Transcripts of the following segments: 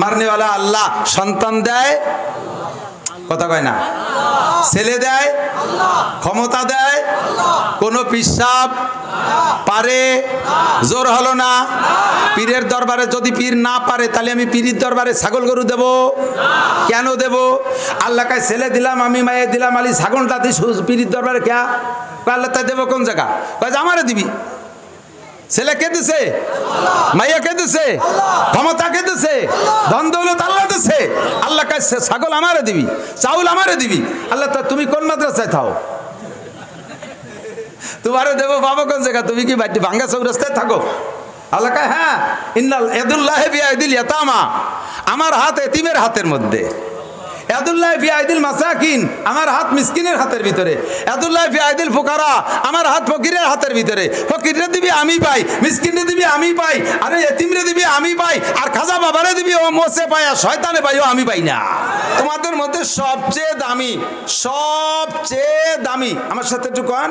মারনেওয়ালা আল্লাহ, সন্তান দেয় কথা কয় না, ছেলে দেয়, ক্ষমতা দেয়, কোন পিসাব পারে, জোর হলো না। পীরের দরবারে যদি পীর না পারে তাহলে আমি পীরের দরবারে ছাগল গরু দেব কেন দেব? আল্লাহ কাছে ছেলে দিলাম, আমি মায়ে দিলাম, আলী ছাগলটা দিস পীরের দরবারে কে আল্লাহ তাই দেবো কোন জায়গা? কয় আমারে দিবি। ছেলে কে দিছে? মাইয়া কে দিছে? ক্ষমতা কে দিছে? ধন দৌলত আল্লাহ দিছে। আল্লাহ কাছে ছাগল আমারে দিবি, চাউল আমারে দিবি। আল্লাহ তা তুমি কোন মাদ্রাসায় থাও? তোমারে দেবো পাবো কোন জায়গা? তুমি কি বাড়ি ভাঙ্গা চৌরাস্তায় থাকো? আল্লাহ কয় হ্যাঁ, ইন্নাল ইয়াদুল্লাহি বিয়াদিল ইয়াতামা, আমার হাত এতিমের হাতের মধ্যে। ইয়াদুল্লাহি বিয়াদিল মাসাকিন, আমার হাত মিসকিনের হাতের ভিতরে। ইয়াদুল্লাহি বিয়াদিল ফুকারা, আমার হাত ফকিরের হাতের ভিতরে। ফকিরে দিবি আমি পাই, মিসকিনে দিবি আমি পাই, আরে এতিমরে দিবি আমি পাই, আর খাজা বাবারে দিবি ও মোসে পাই, আর শয়তানে পাই ও আমি পাই না। তোমাদের মধ্যে সবচেয়ে দামি, সবচেয়ে দামি, আমার সাথে একটু কন,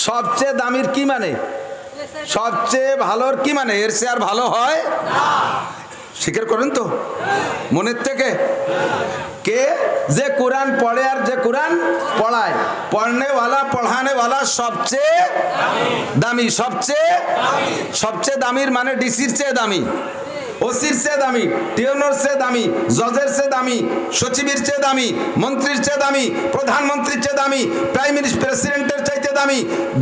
সবচেয়ে দামির কি মানে? সবচেয়ে ভালোর কি মানে? এর চেয়ে আর ভালো হয় না। স্বীকার করেন তো মনের থেকে? কে যে কোরআন পড়ে আর যে কোরআন পড়ায়, পড়নেওয়ালা পড়ানেওয়ালা সবচেয়ে দামি। সবচেয়ে দামির মানে ডিসির চেয়ে দামি, ওসির চেয়ে দামি, টিউনোর চেয়ে দামি, জজের চেয়ে দামি, সচিবের চেয়ে দামি, মন্ত্রীর চেয়ে দামি, প্রধানমন্ত্রীর চেয়ে দামি, প্রাইম মিনিস্টার প্রেসিডেন্টের চাইতে দামি,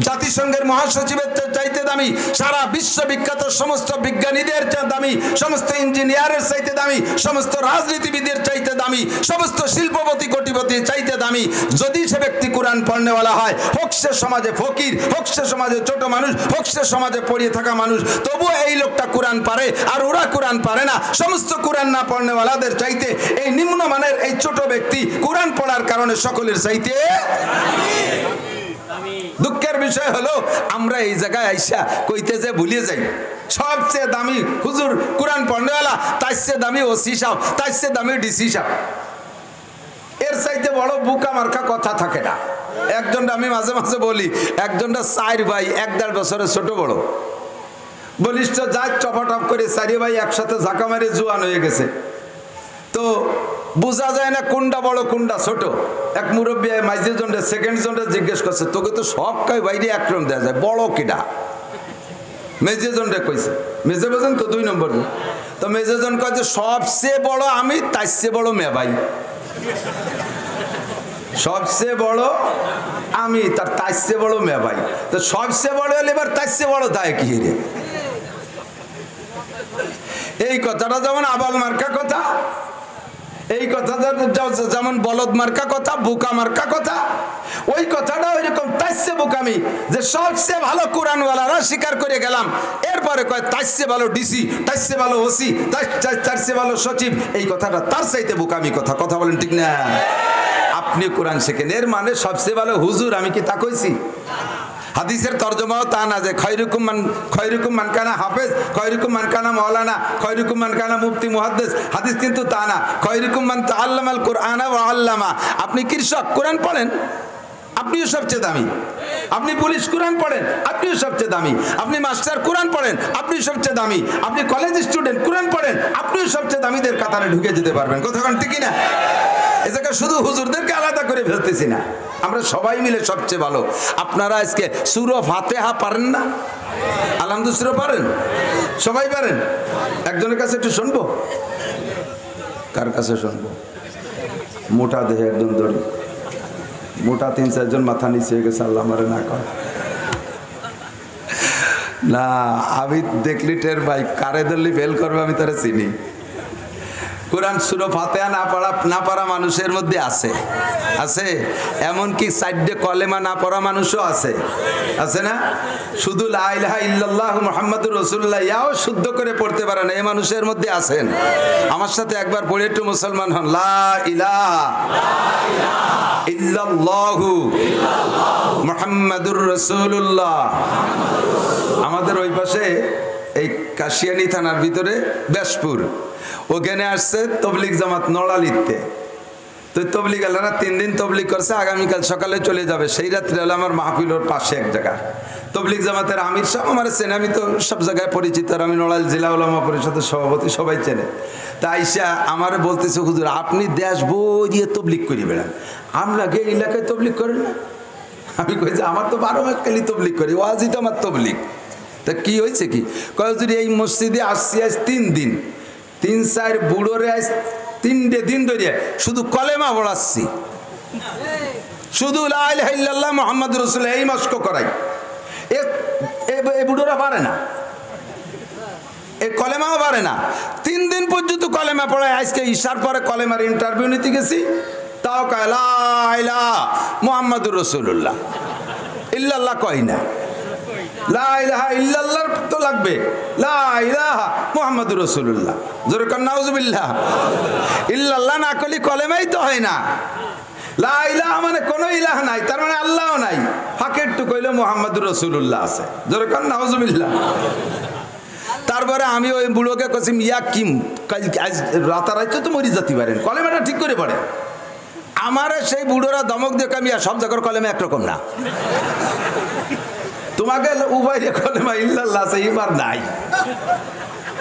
জাতিসংঘের মহাসচিবের চাইতে দামি, সারা বিশ্ববিখ্যাত সমস্ত বিজ্ঞানীদের চেয়ে দামি, সমস্ত ইঞ্জিনিয়ারের চাইতে দামি, সমস্ত রাজনীতিবিদের চাইতে দামি, সমস্ত শিল্পপতি কোটিপতির চাইতে দামি যদি সে ব্যক্তি কোরআন পড়নেওয়ালা হয়। হোক সে সমাজে ফকির, হোক সে সমাজে ছোট মানুষ, হোক সে সমাজে পড়িয়ে থাকা মানুষ, তবুও এই লোকটা কোরআন পারে আর ওরা কোরআন পারে না। সমস্ত কোরআন না পড়নেওয়ালাদের চাইতে এই নিম্নমানের এই ছোট ব্যক্তি কোরআন পড়ার কারণে সকলের চাইতে। দুঃখের বিষয় হলো আমরা এই জায়গায় আইসা কইতে যে ভুলিয়ে যাই সবচেয়ে দামি হুজুর কোরআন পড়নেওয়ালা, তার চেয়ে দামি ওসি সাহেব, তার চেয়ে দামি ডিসি সাহেব। এর চাইতে বড় বুকা মার্কা কথা থাকে না। একজনটা আমি মাঝে মাঝে বলি, একজনটা 4 ভাই 1.5 বছরের ছোট বড়, বলিষ্ঠ যা চপাটপ করে 4 ভাই একসাথে ঝাঁকা মারে জোয়ান হয়ে গেছে। তো বোঝা যায় না কোনটা বড় কোনটা ছোট। এক মুরব্বী মাইজে জনটা সেকেন্ড জনটা জিজ্ঞেস করছে, তোকে তো সব কাই বাইরে একরম দেওয়া যায়, বড় কিডা? মেজে জনটা কইছে, মেজে বোঝেন তো 2 নম্বর। তো মেজে জন কয় যে সবচেয়ে বড় আমি, তার চেয়ে বড় মেবাই। সবচেয়ে বড় আমি, তার চেয়ে বড় মেবাই। তো সবচেয়ে বড় হলে এবার তার চেয়ে বড় দায় কি রে? এই কথাটা যেমন আবাল মার্কা কথা, এই কথাটা যেমন বলদ মার্কা কথা, বোকা মার্কা কথা, ওই কথাটা ওই রকম তাইসে বোকামি যে সবচেয়ে ভালো কোরআনওয়ালারা স্বীকার করে গেলাম, এরপরে কয় তাইসে ভালো ডিসি, তাইসে ভালো ওসি, তাইসে ভালো সচিব। এই কথাটা তার চাইতে বোকামি কথা। কথা বলেন ঠিক না? আপনি কোরআন শেখেন, এর মানে সবচেয়ে ভালো হুজুর আমি কি তা কইছি? হাদিসের তরজমাও তা না যে খয়রুকুম মান কানা হাফেজ, খয়রুকুম মান কানা মাওলানা, খয়রুকুম মান কানা মুফতি মুহাদ্দিস। হাদিস কিন্তু তা না। খয়রুকুম মান তাআল্লামাল কুরআনা ওয়া আল্লামা। আপনি কৃষক কোরআন পড়েন, আপনিও সবচেয়ে দামি। আপনি পুলিশ কোরআন পড়েন, আপনিও সবচেয়ে দামি। আপনি মাস্টার কোরআন পড়েন, আপনি সবচেয়ে দামি। আপনি কলেজ স্টুডেন্ট কোরআন পড়েন, আপনিও সবচেয়ে দামিদের কাতারে ঢুকে যেতে পারবেন। কথা কোন ঠিক না? এই জায়গায় শুধু হুজুরদেরকে আলাদা করে ফেলতেছি না, আমরা সবাই মিলে সবচেয়ে ভালো। আপনারা আজকে সূরা ফাতিহা পারেন না? আলহামদুলিল্লাহ সূরা পারেন? সবাই পারেন? একজনের কাছে একটু শুনবো। কার কাছে শুনবো? মোটা দেহে একজন ধরে, মোটা 3-4 জন মাথা নিচে হয়ে গেছে। আল্লাহ আমারে না কর না, আমি দেখলি টের ভাই কারে ধরলি ফেল করবে, আমি তারা চিনি। কোরআন সূরা ফাতিহা না পড়া মানুষের মধ্যে আছে, আছে। এমনকি 4 কলেমা না পড়া মানুষও আছে, আছে না? শুধু লা ইলাহা ইল্লাল্লাহু মুহাম্মাদুর রাসূলুল্লাহ ইয়াও শুদ্ধ করে পড়তে পারে না, এই মানুষের মধ্যে আছেন। আমার সাথে একবার পড়ে একটু মুসলমান হন। লা ইলাহা ইল্লাল্লাহু মুহাম্মাদুর রাসূলুল্লাহ। আমাদের ওই পাশে এই কাশিয়ানী থানার ভিতরে ব্যাসপুর, ওখানে আসছে তবলিগ জামাত নড়ালিতে। তো তবলিগ আল্লাহরা 3 দিন তবলিগ করছে, আগামীকাল সকালে চলে যাবে। সেই রাত্রে হলো আমার মাহফিলের পাশে এক জায়গা তবলিগ জামাতের আমির সাহেব আমার চেনে, আমি তো সব জায়গায় পরিচিত, আর আমি নড়াইল জেলা উলামা পরিষদের সভাপতি, সবাই চেনে। তা আইসা আমার বলতেছে, হুজুর আপনি দেশ বই দিয়ে তবলিগ করে বেড়ান, আমরা গে এলাকায় তবলিগ করেন না? আমি কইছি আমার তো 12 মাস খালি তবলিগ করি, ওয়াজই তো আমার তবলিগ। তা কি হয়েছে কি? কয় হুজুর এই মসজিদে আসছি আজ 3 দিন, 3-4 বুড়োরে আজ 3 দিন ধরে শুধু কলেমা পড়াচ্ছি, শুধু লা ইলাহা ইল্লাল্লাহ মুহাম্মাদুর রাসূলুল্লাহ এই মস্ক করাই। এ বুড়োরা পারে না, এ কলেমাও পারে না। 3 দিন পর্যন্ত কলেমা পড়ায়। আজকে ঈশার পরে কলেমার ইন্টারভিউ নিতে গেছি, তাও কয় লা ইলাহা মুহাম্মাদুর রাসূলুল্লাহ, ইল্লাল্লাহ কয় না। লা ইলাহা ইল্লাল্লাহ তো লাগবে, লা ইলাহা মুহাম্মাদুর রাসূলুল্লাহ, জোরে কর নাউজুবিল্লাহ। ইল্লাল্লাহ না কলি কলেমাই তো হয় না। লা ইলাহা মানে কোনো ইলাহ নাই, তার মানে আল্লাহও নাই, ফাঁকের টু কইলে মুহাম্মাদুর রাসূলুল্লাহ আছে, জোরে কর নাউজুবিল্লাহ। তারপরে আমি ওই বুড়োকে কইছি, ইয়া কিম আজ রাতারাইতে তো মরি যেতে পারেন, কলেমাটা ঠিক করে পড়ে। আমারে সেই বুড়োরা ধমক দিয়ে কামিয়া সব জায়গার কলেমা একরকম না, তোমাকে উভয় কলেমা ইল্লাল্লাহ আছে, এবার নাই।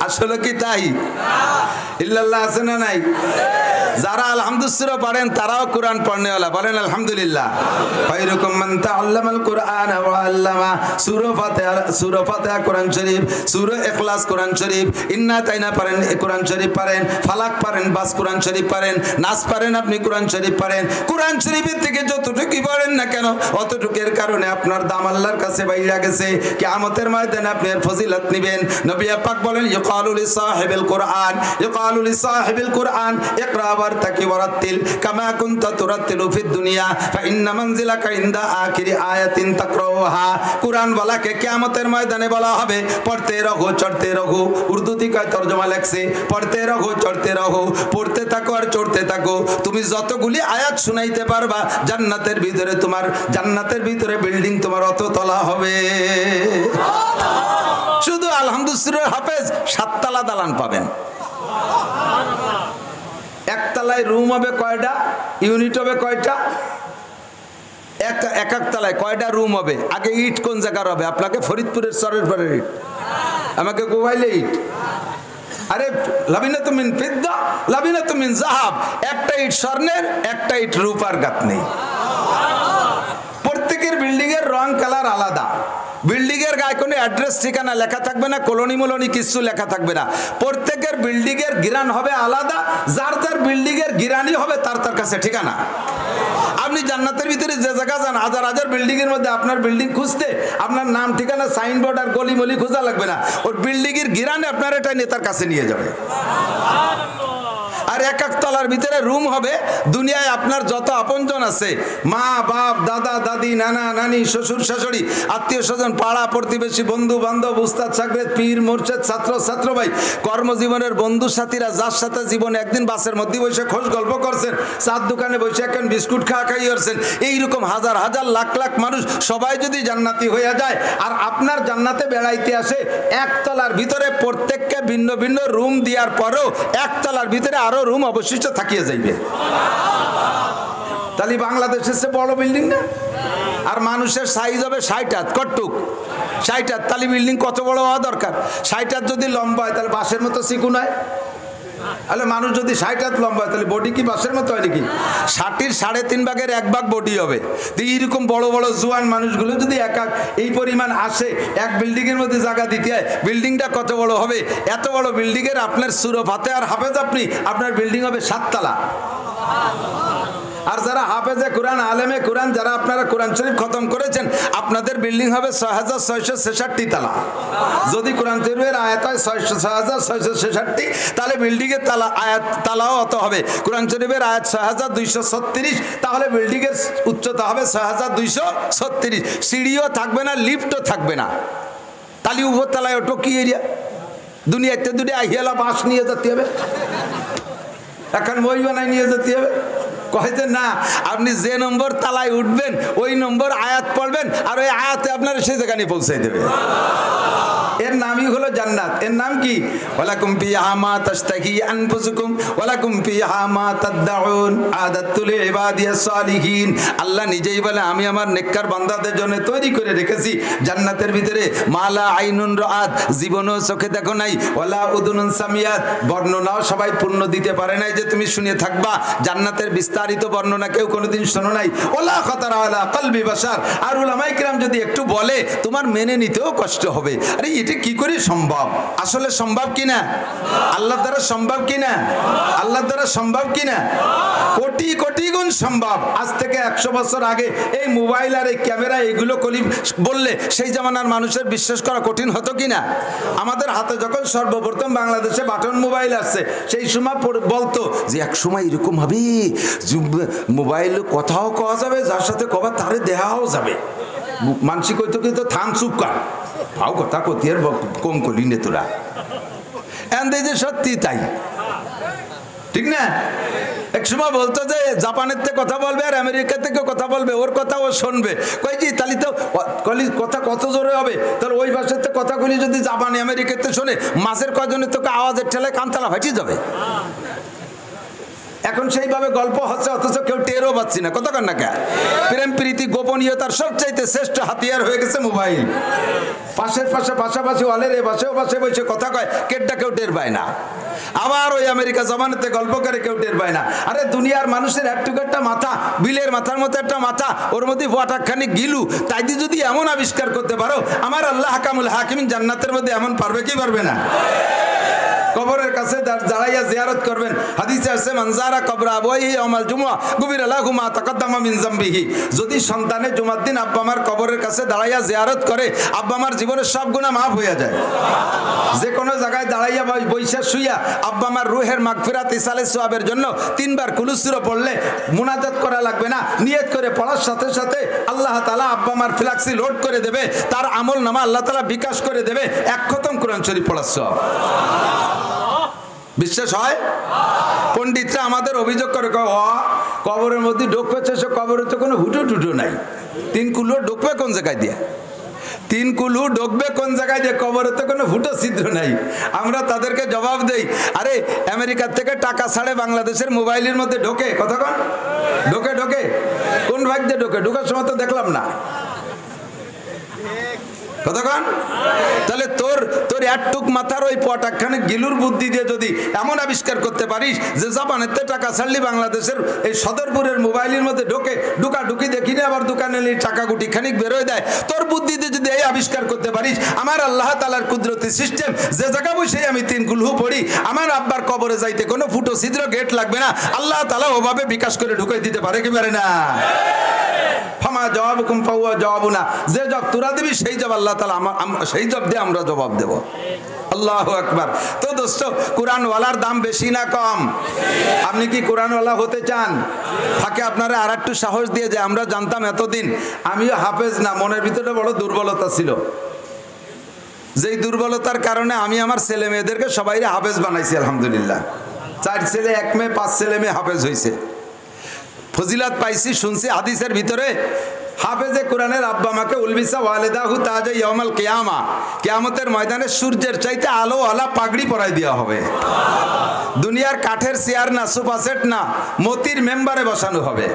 আসলে কি তাই? ইল্লাল্লাহ আছে না নাই? যারা আলহামদুলিল্লাহ পড়েন তারাও কোরআন পড়নেওয়ালা, বলেন আলহামদুলিল্লাহ। খায়রুকুম মান তাআল্লামাল কুরআন ওয়া আল্লামা। সূরা ফাতিহা কোরআন শরীফ, সূরা ইখলাস কোরআন শরীফ, ইন্না তাইনা পারেন কোরআন শরীফ পারেন, ফালাক পারেন, বাস কোরআন শরীফ পারেন, নাস পারেন, আপনি কোরআন শরীফ পারেন। কোরআন শরীফের থেকে যতটুকুই পড়েন না কেন অতটুকুর কারণে আপনার দাম আল্লাহর কাছে বাইরা গেছে। কিয়ামতের ময়দানে আপনি এর ফজিলত নেবেন। নবী পাক বলেন, ইউকালু লিসাহিবিল কুরআন, ইউকালু লিসাহিবিল কুরআন ইকরা ওয়ারতাকি ওয়ারাতিল কামা কুনতা তুরাতিলু ফিদ দুনিয়া ফা ইন্না মানজিলাকা ইনদা আখিরি আয়াতিন তাকরাউহা। কুরআন ওয়ালাকে কিয়ামতের ময়দানে বলা হবে, পড়তে রহো চড়তে রহো, উর্দুতে কয় তরজমা লেখছে, পড়তে রহো চড়তে রহো, পড়তে থাকো আর চড়তে থাকো। তুমি যতগুলি আয়াত শুনাইতে পারবা জান্নাতের ভিতরে, তোমার জান্নাতের ভিতরে বিল্ডিং তোমার অত তলা হবে। শুধু আলহামদুলিল্লাহ হাফেজ 7 তলা দালান পাবেন। একতলায় রুম হবে কয়টা, ইউনিট হবে কয়টা, এক তলায় কয়টা রুম হবে? আগে ইট কোন জায়গার হবে? আপনাকে ফরিদপুরের সরের পরের ইট, আমাকে গোবাইলে ইট। আরে লাবিনাতু মিন ফিদ্দা লাবিনাতু মিন যাহাব, একটা ইট স্বর্ণের, একটা ইট রূপার গাত নেই। প্রত্যেকের বিল্ডিং এর রং কালার আলাদা। বিল্ডিং এর গায়ে কোনো অ্যাড্রেস ঠিকানা লেখা থাকবে না, কলোনি মলোনি কিছু লেখা থাকবে না। প্রত্যেকের বিল্ডিং এর গিরান হবে আলাদা, যার যার বিল্ডিং এর গিরানি হবে তার তার কাছে ঠিকানা। আপনি জান্নাতের ভিতরে যে জায়গা যান, হাজার হাজার বিল্ডিং এর মধ্যে আপনার বিল্ডিং খুঁজতে আপনার নাম ঠিকানা সাইনবোর্ড আর গলি মলি খোঁজা লাগবে না, ওর বিল্ডিং এর গিরানে আপনার এটা নেতার কাছে নিয়ে যাবে। আর এক এক তলার ভিতরে রুম হবে, দুনিয়ায় আপনার যত আপনজন আছে, মা বাপ দাদা দাদি নানা নানি শ্বশুর শাশুড়ি আত্মীয় স্বজন পাড়া প্রতিবেশী বন্ধু বান্ধব উস্তাদ সাগরেদ পীর মোর্শেদ ছাত্র ছাত্রভাই কর্মজীবনের বন্ধু সাথীরা যার সাথে জীবনে একদিন বাসের মধ্যে বসে খোঁজ গল্প করছেন, চার দোকানে বসে এখন বিস্কুট খাওয়া খাই করছেন, এইরকম হাজার হাজার লাখ লাখ মানুষ সবাই যদি জান্নাতি হয়ে যায় আর আপনার জান্নাতে বেড়াইতে আসে, একতলার ভিতরে প্রত্যেককে ভিন্ন ভিন্ন রুম দেওয়ার পরেও একতলার ভিতরে আরো রুম অবশিষ্ট থাকিয়ে যাইবে। তাহলে বাংলাদেশের চেয়ে বড় বিল্ডিং না? আর মানুষের সাইজ হবে 60 হাত, কটুক 60 হাত, তাহলে বিল্ডিং কত বড় হওয়া দরকার? 60 হাত যদি লম্বা হয় তাহলে বাসের মতো চিকুন হয়। তাহলে মানুষ যদি 60 হাত লম্বা হয় তাহলে বডি কি বাসের মতো হয় নাকি? 60-এর 3.5 ভাগের 1 ভাগ বডি হবে। তো এইরকম বড় বড় জোয়ান মানুষগুলো যদি এক এই পরিমাণ আসে, এক বিল্ডিং এর মধ্যে জায়গা দিতে হয়, বিল্ডিংটা কত বড় হবে? এত বড় বিল্ডিং এর আপনার সূরা ফাতিহার হাফেজ আপনি, আপনার বিল্ডিং হবে 7 তলা। আর যারা হাফেজে কোরআন আলেমে কোরআন যারা আপনারা কোরআন শরীফ খতম করেছেন, আপনাদের বিল্ডিং হবে 6666 তলা। যদি কোরআন শরীফের আয়াত হয় 6666, তাহলে বিল্ডিং এর তালা আয়াত তালাও অত হবে। কোরআন শরীফের আয়াত 6236, তাহলে বিল্ডিং এর উচ্চতা হবে 6236। সিঁড়িও থাকবে না, লিফটও থাকবে না। তাহলে উপরতলায় ওটো কি এরিয়া? দুনিয়াতে দুটো আহিয়ালা বাঁশ নিয়ে যেতে হবে, এখন মই বানাই নিয়ে যেতে হবে। কয়েছে না, আপনি যে নম্বর তালায় উঠবেন ওই নম্বর আয়াত পড়বেন, আর ওই আয়াতে আপনার সেই জায়গা নিয়ে পৌঁছাই দেবে। এর নামই হলো জান্নাত। এর নাম কি? ওয়ালাকুম ফিহা মা তাশতাহি আনফুসুকুম ওয়ালাকুম ফিহা মা তাদউন আদাতু লিইবাদিয়াস সালিহিন। আল্লাহ নিজেই বলে আমি আমার নেককার বান্দাদের জন্য তৈরি করে রেখেছি জান্নাতের ভিতরে মালা আইনুন রাআত, জীবনও চোখে দেখো নাই, ওয়ালা উদুনুন সামিয়াত, বর্ণনাও সবাই পূর্ণ দিতে পারে নাই যে তুমি শুনে থাকবা। জান্নাতের বিস্তারিত বর্ণনা কেউ কোনোদিন শোনো নাই। ওয়ালা খাতারা আলা কলবি বাশার। আর উলামায়ে কিরাম যদি একটু বলে তোমার মেনে নিতেও কষ্ট হবে। আরে এটা কি করে সম্ভব? আসলে সম্ভব কিনা? আল্লাহর দ্বারা সম্ভব কিনা? আল্লাহর দ্বারা সম্ভব কিনা? কোটি কোটি গুণ সম্ভব। আজ থেকে 100 বছর আগে এই মোবাইল আর এই ক্যামেরা এগুলো কলি বললে সেই জামানার মানুষের বিশ্বাস করা কঠিন হতো কিনা? আমাদের হাতে যখন সর্বপ্রথম বাংলাদেশে বাটন মোবাইল আসছে সেই সময় বলতো যে এক সময় এরকম হবে, মোবাইল কথাও কওয়া যাবে, যার সাথে কবা তারে দেখাও যাবে। মানসিক হইতো কিন্তু থাম চুপ কর, ভাও কথা কতি আর কম করি নে তোরা। যে সত্যি তাই, ঠিক না? এক সময় বলতো যে জাপানের থেকে কথা বলবে আর আমেরিকা থেকে কথা বলবে, ওর কথা ও শুনবে। কই জি তাহলে তো কথা কত জোরে হবে? তাহলে ওই ভাষাতে কথাগুলি যদি জাপানি আমেরিকাতে শোনে, মাছের কজনের তোকে আওয়াজের ঠেলায় কানতালা ফাটিয়ে যাবে। এখন সেইভাবে গল্প হচ্ছে, অথচ কেউ টেরও পাচ্ছি না। কথা কন না কে? প্রেম প্রীতি গোপনীয়তার সবচাইতে শ্রেষ্ঠ হাতিয়ার হয়ে গেছে মোবাইল। পাশের পাশে পাশাপাশি ওয়ালের এ পাশেও পাশে বসে কথা কয়, কেটটা কেউ টের পায় না। আবার ওই আমেরিকা জমানাতে গল্প করে কেউ টের পায় না। আরে দুনিয়ার মানুষের একটুকু একটা মাথা, বিলের মাথার মতো একটা মাথা, ওর মধ্যে ওয়াটাখানি গিলু, তাই দিয়ে যদি এমন আবিষ্কার করতে পারো, আমার আল্লাহ হাকামুল হাকিম জান্নাতের মধ্যে এমন পারবে কি পারবে না? কবরের কাছে দাঁড়াইয়া জিয়ারত করবেন। হাদিসে আছে মানজারা কবরা আবওয়াইহি ইয়াউমাল জুমআ গুফিরা লাহু মা তাকাদ্দামা মিন যামবিহি। যদি সন্তানের জুমার দিন আব্বা মার কবরের কাছে দাঁড়াইয়া জিয়ারত করে, আব্বা মার জীবনের সব গুনাহ মাফ হয়ে যায়। যে কোনো জায়গায় দাঁড়াইয়া বৈশা শুইয়া আব্বা মার রুহের মাগফিরাত ইসালে সওয়াবের জন্য 3 বার কুলুসুরা পড়লে মুনাজাত করা লাগবে না, নিয়ত করে পড়ার সাথে সাথে আল্লাহ তাআলা আব্বা মার ফ্ল্যাক্সি লোড করে দেবে, তার আমল নামা আল্লাহ তাআলা বিকাশ করে দেবে 1 খতম কোরআন শরীফ পড়ার সওয়াব। বিশ্বাস হয়? পণ্ডিতরা আমাদের অভিযোগ করে, কবরের মধ্যে ঢুকবে, সে কবরে তো কোনো হুটো টুটো নাই। 3 কুলো ঢুকবে কোন জায়গায় দিয়ে? 3 কুলু ঢুকবে কোন জায়গায় দিয়ে? কবরে তো কোনো ফুটো ছিদ্র নাই। আমরা তাদেরকে জবাব দেই, আরে আমেরিকার থেকে টাকা ছাড়ে বাংলাদেশের মোবাইলের মধ্যে ঢোকে। কথা কন, ঢোকে ঢোকে কোন ভাগ দিয়ে ঢোকে? ঢোকার সময় তো দেখলাম না। কতক্ষণ? তাহলে তোর একটুক মাথার ওই পটাখানে গিলুর বুদ্ধি দিয়ে যদি এমন আবিষ্কার করতে পারিস যে জাপানের টাকা ছাড়লি বাংলাদেশের এই সদরপুরের মোবাইলের মধ্যে ঢুকি দেখি না, আবার দোকানে টাকা গুটি খানিক বেরোয় দেয়, তোর বুদ্ধি দিয়ে যদি এই আবিষ্কার করতে পারিস, আমার আল্লাহ তাআলার কুদরতি সিস্টেম, যে জায়গা বসে আমি 3 কুলহু পড়ি, আমার আব্বার কবরে যাইতে কোনো ফুটো ছিদ্র গেট লাগবে না, আল্লাহ তাআলা ওভাবে বিকাশ করে ঢুকাই দিতে পারে কি পারে না? ফামা জওয়াবুকুম ফাহুয়া জওয়াবুনা। যে জবাব তোরা দিবি সেই জবাব আল্লাহ তাআলা সেই জবাব দিয়ে আমরা জবাব দেব। আল্লাহু আকবার। তো দোস্ত, কোরআনওয়ালার দাম বেশি না কম? আপনি কি কোরআনওয়ালা হতে চান? থাকে আপনারা আর একটু সাহস দিয়ে, যে আমরা জানতাম এতদিন আমিও হাফেজ না, মনের ভিতরে বড় দুর্বলতা ছিল, যেই দুর্বলতার কারণে আমি আমার ছেলে মেয়েদেরকে সবাইরে হাফেজ বানাইছি। আলহামদুলিল্লাহ 4 ছেলে 1 মেয়ে 5 ছেলে মেয়ে হাফেজ হয়েছে, ফজিলাত পাইছি, শুনছি। হাদিসের ভিতরে হাফেজে কোরআনের আব্বা মাকে উলবিসা ওয়ালিদাহু তাজা ইয়াউমাল কিয়ামা, কিয়ামতের ময়দানে সূর্যের চাইতে আলো আলা পাগড়ি পরাই দেওয়া হবে। দুনিয়ার কাঠের চেয়ার না, সোফা সেট না, মতির মেম্বারে বসানো হবে।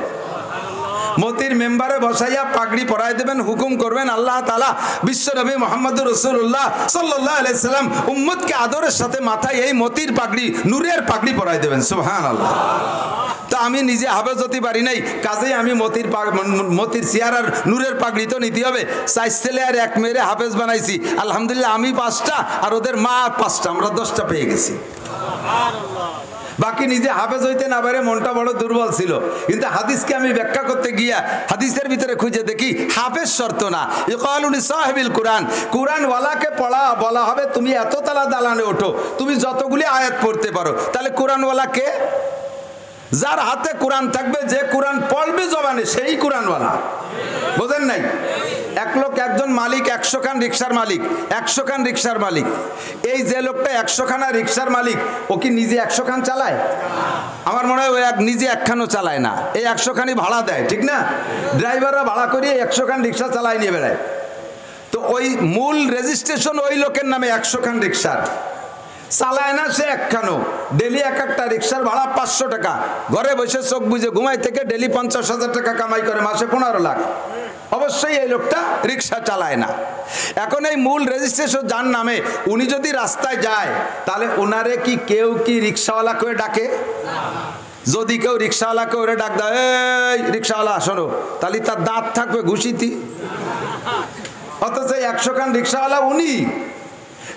মতির মেম্বারে বসাইয়া পাগড়ি পরাই দেবেন, হুকুম করবেন আল্লাহ তাআলা। বিশ্বনবী মুহাম্মদুর রাসূলুল্লাহ সাল্লাল্লাহু আলাইহি সাল্লাম উম্মতকে আদরের সাথে মাথায় এই মতির পাগড়ি, নূরের পাগড়ি পরাই দেবেন। সুবহানাল্লাহ। তা আমি নিজে হাফেজ হতে পারি নাই, কাজেই আমি মতির চেয়ার আর নূরের পাগড়ি তো নিতে হবে। 4 ছেলে আর 1 মেয়েরে হাফেজ বানাইছি। আলহামদুলিল্লাহ আমি 5টা আর ওদের মা 5টা, আমরা 10টা পেয়ে গেছি। বাকি নিজে হাফেজ হইতে না পারে মনটা বড় দুর্বল ছিল। কিন্তু হাদিসকে আমি ব্যাখ্যা করতে গিয়া হাদিসের ভিতরে খুঁজে দেখি হাফেজ শর্ত না, ইকালুনি সাহিবিল কোরআন। কোরআনওয়ালাকে বলা হবে তুমি এত তালা দালানে ওঠো, তুমি যতগুলি আয়াত পড়তে পারো। তাহলে কোরআনওয়ালা কে? যার হাতে কোরআন থাকবে, যে কোরআন পড়বে জবানে, সেই কোরআনওয়ালা। বোঝেন নাই? এক লোক, একজন মালিক 100 খান রিক্সার মালিক, 100 খান রিক্সার মালিক। এই যে লোকটা 100 খানা রিক্সার মালিক, ও কি নিজে 100 খান চালায়? আমার মনে হয় ও নিজে 1 খানও চালায় না, এই 100 খানই ভাড়া দেয়, ঠিক না? ড্রাইভাররা ভাড়া করিয়ে 100 খান রিক্সা চালায় নিয়ে বেড়ায়। তো ওই মূল রেজিস্ট্রেশন ওই লোকের নামে 100 খান রিক্সার, চালায় না সে একখানো, ডেলি এক একটা রিক্সার ভাড়া 500 টাকা, ঘরে বসে চোখ বুঝে ঘুমাই থেকে ডেলি 50,000 টাকা কামাই করে, মাসে 15 লাখ। অবশ্যই এই লোকটা রিক্সা চালায় না। এখন এই মূল রেজিস্ট্রেশন যার নামে, উনি যদি রাস্তায় যায় তাহলে ওনারে কি কেউ কি রিক্সাওয়ালা করে ডাকে? যদি কেউ রিক্সাওয়ালাকে ওরে ডাক দেয়, এই রিক্সাওয়ালা শোনো, তাহলে তার দাঁত থাকবে ঘুষিতি। অথচ 100 খান রিক্সাওয়ালা উনি।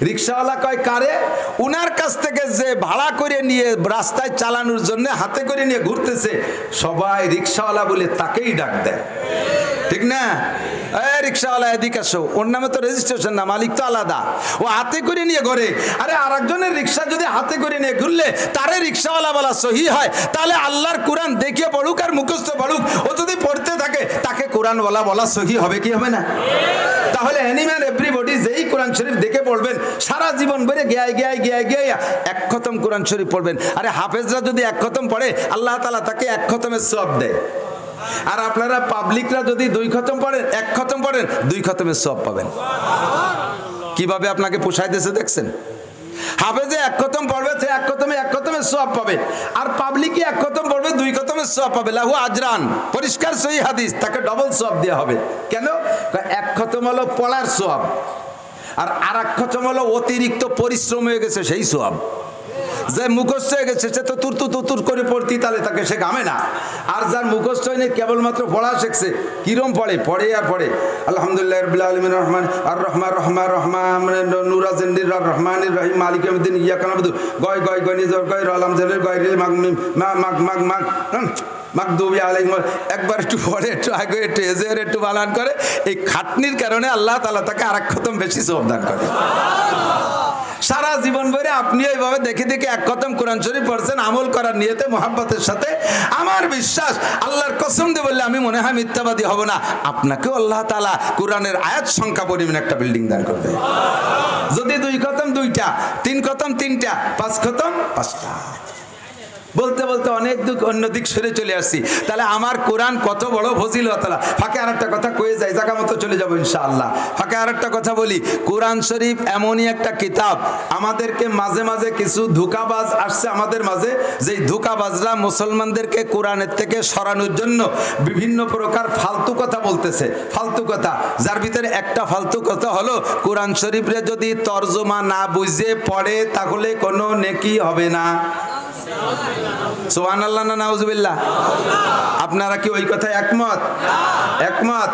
রিক্সাওয়ালা কয় কারে? উনার কাছ থেকে যে ভাড়া করে নিয়ে রাস্তায় চালানোর জন্য হাতে করে নিয়ে ঘুরতেছে, সবাই রিক্সাওয়ালা বলে তাকেই ডাক দেয়, ঠিক না? রিক্সাওয়ালা এদিকে আসো, ওর নামে তো রেজিস্ট্রেশন না, মালিক তো আলাদা, ও হাতে করে নিয়ে ঘরে। আরে আরেকজনের রিক্সা যদি হাতে করে নিয়ে ঘুরলে তারে রিক্সাওয়ালা বলা সহি হয়, তাহলে আল্লাহর কোরআন দেখিয়ে পড়ুক আর মুখস্থ পড়ুক, ও যদি পড়তে থাকে তাকে কোরআনওয়ালা বলা সহি হবে কি হবে না? তাহলে এনিম্যান এভরিবডি যেই কোরআন শরীফ দেখে পড়বেন, সারা জীবন ভরে গিয়ে এক খতম কোরআন শরীফ পড়বেন। আরে হাফেজরা যদি এক খতম পড়ে, আল্লাহ তাআলা তাকে এক খতমের সওয়াব দেয়। আর আপনারা পাবলিকরা যদি 2 খতম পড়েন, 1 খতম পড়েন, 2 খতমের সওয়াব পাবেন। কিভাবে আপনাকে পোষাইতেছে দেখছেন? হাফেজে 1 খতম পড়বে, সে 1 খতমের সওয়াব পাবে, আর পাবলিকে 1 খতম পড়বে, 2 খতমের সওয়াব পাবে। লাহু আজরান, পরিষ্কার সহিহ হাদিস, তাকে ডবল সওয়াব দেওয়া হবে। কেন? 1 খতম হলো পড়ার সওয়াব, আর 1 খতম হলো অতিরিক্ত পরিশ্রম হয়ে গেছে সেই সওয়াব। যে মুখস্থ হয়ে গেছে সে তো তুর করে পড়তি, তাহলে তাকে সে গামে না। আর যার মুখস্থ হয়নি, কেবলমাত্র পড়া শিখছে, কিরম পড়ে আর পড়ে আলহামদুলিল্লাহ রাব্বিল আলামিন রহমান আর রহমান রহমান রহমান নুরাজিন্দির রহমানির রহিম মালিক ইয়াউমিদ্দিন ইয়াকা নাবুদু গয় নিজর গয় আলাম জেলের গয় রে মাগ মাগ মাগদুবি আলাইহিম। একবার একটু পড়ে, একটু আগে, একটু এজের, একটু বানান করে, এই খাটনির কারণে আল্লাহ তাআলা তাকে আরেক খতম বেশি সওয়াব দান করে। সারা জীবন ভরে আপনি এইভাবে দেখে 1 খতম কোরআন শরীফ পড়ছেন, আমল করার নিয়তে, মোহাব্বতের সাথে, আমার বিশ্বাস, আল্লাহর কসম দিয়ে বললে আমি মনে হয় মিথ্যাবাদী হব না, আপনাকেও আল্লাহ তাআলা কোরআনের আয়াত সংখ্যা পরিমাণ একটা বিল্ডিং দান করবে। যদি 2 খতম 2টা, 3 খতম 3টা, 5 খতম 5টা। বলতে বলতে অনেক অন্য দিক সরে চলে আসছি। তাহলে আমার কোরআন কত বড় ফজিলত। ফাঁকে আর একটা কথা কয়ে যাই, জায়গা মতো চলে যাবো ইনশাআল্লাহ। ফাঁকে আর একটা কথা বলি, কোরআন শরীফ এমনই একটা কিতাব, আমাদেরকে মাঝে মাঝে কিছু ধোঁকাবাজ আসছে আমাদের মাঝে, যেই ধোঁকাবাজরা মুসলমানদেরকে কোরআনের থেকে সরানোর জন্য বিভিন্ন প্রকার ফালতু কথা বলতেছে। ফালতু কথা, যার ভিতরে একটা ফালতু কথা হলো, কোরআন শরীফে যদি তর্জমা না বুঝে পড়ে তাহলে কোনো নেকি হবে না। সুবহানাল্লাহ না নাউজুবিল্লাহ? আপনারা কি ওই কথায় একমত? একমত?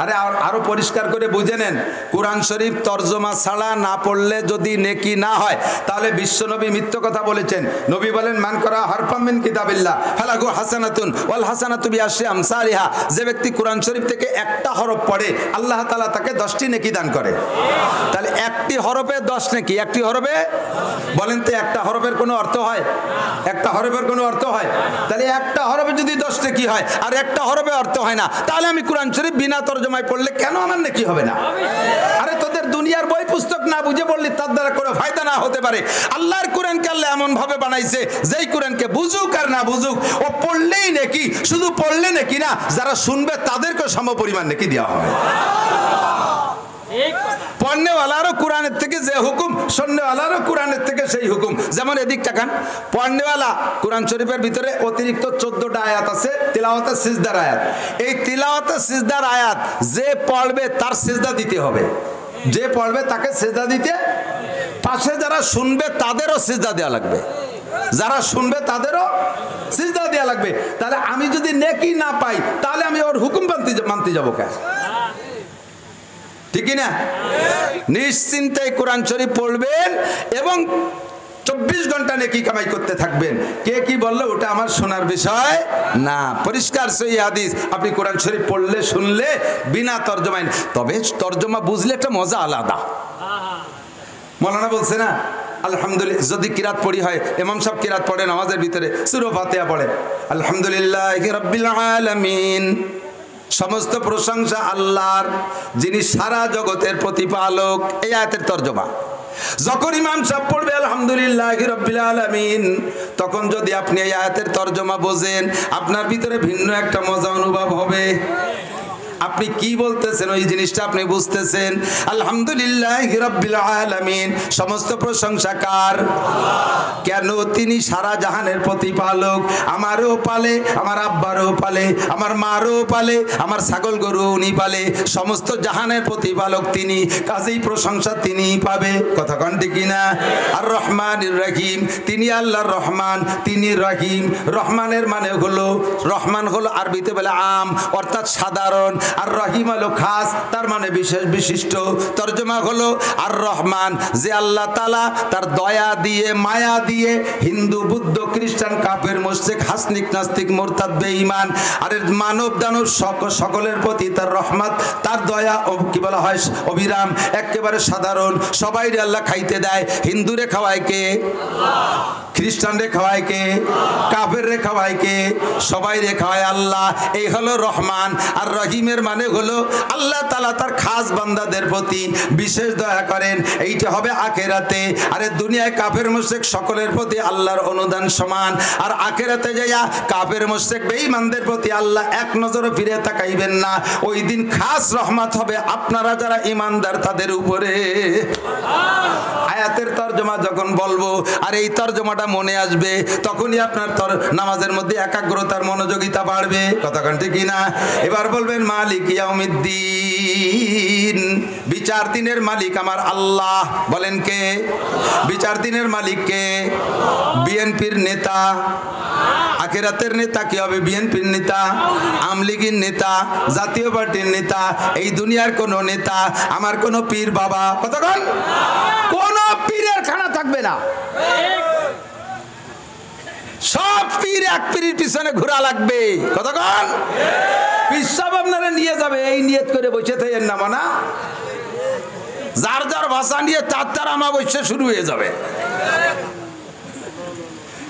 আরে আরো পরিষ্কার করে বুঝে নেন, কোরআন শরীফ তর্জমা ছাড়া না পড়লে যদি নেকি না হয়, তাহলে বিশ্বনবী মিথ্যা কথা বলেছেন। নবী বলেন, মান করা হারফাম মিন কিতাবিল্লাহ ফালাহু হাসানাতুন ওয়াল হাসানাতু বিআশরি আমসালিহা। যে ব্যক্তি কোরআন শরীফ থেকে একটা হরফ পড়ে, আল্লাহ তাআলা তাকে 10টি নেকি দান করে। তাহলে একটি হরফে 10 নেকি, একটি হরফে, বলেন তো একটা হরফের কোনো অর্থ হয়? একটা হরফের কোনো অর্থ হয়? তাহলে একটা হরফে যদি 10 নেকি হয় আর একটা হরফে অর্থ হয় না, তাহলে আমি কোরআন শরীফ বিনা তরজমায় পড়লে কেন আমার নেকি হবে না? আরে তোদের দুনিয়ার বই পুস্তক না বুঝে পড়লে তার দ্বারা কোনো ফায়দা না হতে পারে। আল্লাহর কোরআনকে আল্লাহ এমন ভাবে বানাইছে, যেই কোরআনকে বুঝুক আর না বুঝুক, ও পড়লেই নেকি। শুধু পড়লে নেকি না, যারা শুনবে তাদেরকে সম পরিমাণ নেকি দেওয়া হবে। পড়নেওয়ালারও কোরআনের থেকে যে হুকুম, শুননেওয়ালারও কোরআনের থেকে সেই হুকুম। যেমন এদিক তাকান, পড়নেওয়ালা কোরআন শরীফের ভিতরে অতিরিক্ত 14টা আয়াত আছে, তিলাওয়াতে সিজদার আয়াত। এই তিলাওয়াতে সিজদার আয়াত যে পড়বে তার সিজদা দিতে হবে। যে পড়বে তাকে সিজদা দিতে, পাশে যারা শুনবে তাদেরও সিজদা দেওয়া লাগবে। যারা শুনবে তাদেরও সিজদা দেওয়া লাগবে। তাহলে আমি যদি নেকি না পাই, তাহলে আমি ওর হুকুম মানতে যাবো কেন? ঠিক না? নিশ্চিন্তে কোরআন শরীফ পড়বেন এবং 24 ঘন্টা নেকি কামাই করতে থাকবেন। কে কি বললো ওটা আমার শোনার বিষয় না। পরিষ্কার সহিহ হাদিস, আপনি কোরআন শরীফ পড়লে, শুনলে বিনা তরজমায়, তবে তরজমা বুঝলে একটা মজা আলাদা। মৌলানা বলছে না, আলহামদুলিল্লাহ, যদি কিরাত পড়ি হয়, ইমাম সাহেব কিরাত পড়ে নামাজের ভিতরে, সূরা ফাতিহা পড়ে, আলহামদুলিল্লাহি রাব্বিল আলামিন, সমস্ত প্রশংসা আল্লাহর, যিনি সারা জগতের প্রতিপালক। এই আয়াতের তরজমা। যখন ইমাম সাহেব পড়বে আলহামদুলিল্লাহি রাব্বিল আলামিন, তখন যদি আপনি এই আয়াতের তরজমা বোঝেন, আপনার ভিতরে ভিন্ন একটা মজা অনুভব হবে। আপনি কি বলতেছেন ওই জিনিসটা আপনি বুঝতেছেন। আলহামদুলিল্লাহি রাব্বিল আলামিন, সমস্ত প্রশংসা কার? কেন? তিনি সারা জাহানের প্রতিপালক। আমারও পালে, আমার আব্বারও পালে, আমার মারও পালে, আমার ছাগল গরু উনি পালে, সমস্ত জাহানের প্রতিপালক তিনি, কাজেই প্রশংসা তিনিই পাবে। কথা কন ঠিক কিনা? আর রহমানির রহিম, তিনি আল্লাহর রহমান, তিনি রহিম। রহমানের মানে হলো, রহমান হলো আরবিতে বলে আম, অর্থাৎ সাধারণ, আর রহিম হলো খাস, তার মানে বিশেষ বিশিষ্ট। তর্জমা হলো আর রহমান, যে আল্লাহ তাআলা তার দয়া দিয়ে, মায়া দিয়ে হিন্দু, বুদ্ধ, খ্রিস্টান, কাফের, মুশরিক, হাসনিক, নাস্তিক, মুরতাদ, বেঈমান আর মানব দানব সকলের প্রতি তার রহমত, তার দয়া কি বলা হয় অবিরাম, একেবারে সাধারণ। সবাইরে আল্লাহ খাইতে দেয়। হিন্দুরে খাওয়ায় কে? খ্রিস্টানরে খাওয়ায় কে? কাফেররে খাওয়ায় কে? সবাইরে খাওয়ায় আল্লাহ। এই হলো রহমান। আর রহিমের মানে হলো আল্লাহ তাআলা তার খাস বান্দাদের প্রতি বিশেষ দয়া করেন। এইটা হবে আখিরাতে। আরে দুনিয়ায় কাফের মুশরিক সকলের প্রতি আল্লাহর অনুদান সমান, আর আখিরাতে যাইয়া কাফের মুশরিক বেঈমানদের প্রতি আল্লাহ এক নজরে ফিরে তাকাইবেন না। ওই দিন খাস রহমত হবে আপনারা যারা ঈমানদার তাদের উপরে। আয়াতের তরজমা যখন বলবো আর এই তরজমাটা মনে আসবে, তখনই আপনার নামাজের মধ্যে একাগ্রতার মনোযোগিতা বাড়বে। কতক্ষণ ঠিক কিনা? এবার বলবেন মালিক ইয়াউমিদ্দিন, বিচার দিনের মালিক আমার আল্লাহ। বলেন কে? বিচার দিনের মালিক কে? বিএনপির নেতা। আখিরাতের নেতা কি হবে? বিএনপির নেতা, আমলিগির নেতা, জাতীয় পার্টির নেতা, এই দুনিয়ার কোন নেতা, আমার কোন পীর বাবা। কতক্ষণ? কোন পীরের খানা থাকবে না। সব পীর এক পীরের পিছনে ঘোরা লাগবে। কতক্ষণ? পীর সব আপনারা নিয়ে যাবে, এই নিয়ত করে বসে থাকেন না, মানা যার যার ভাষা নিয়ে তার আমাবস্যা শুরু হয়ে যাবে।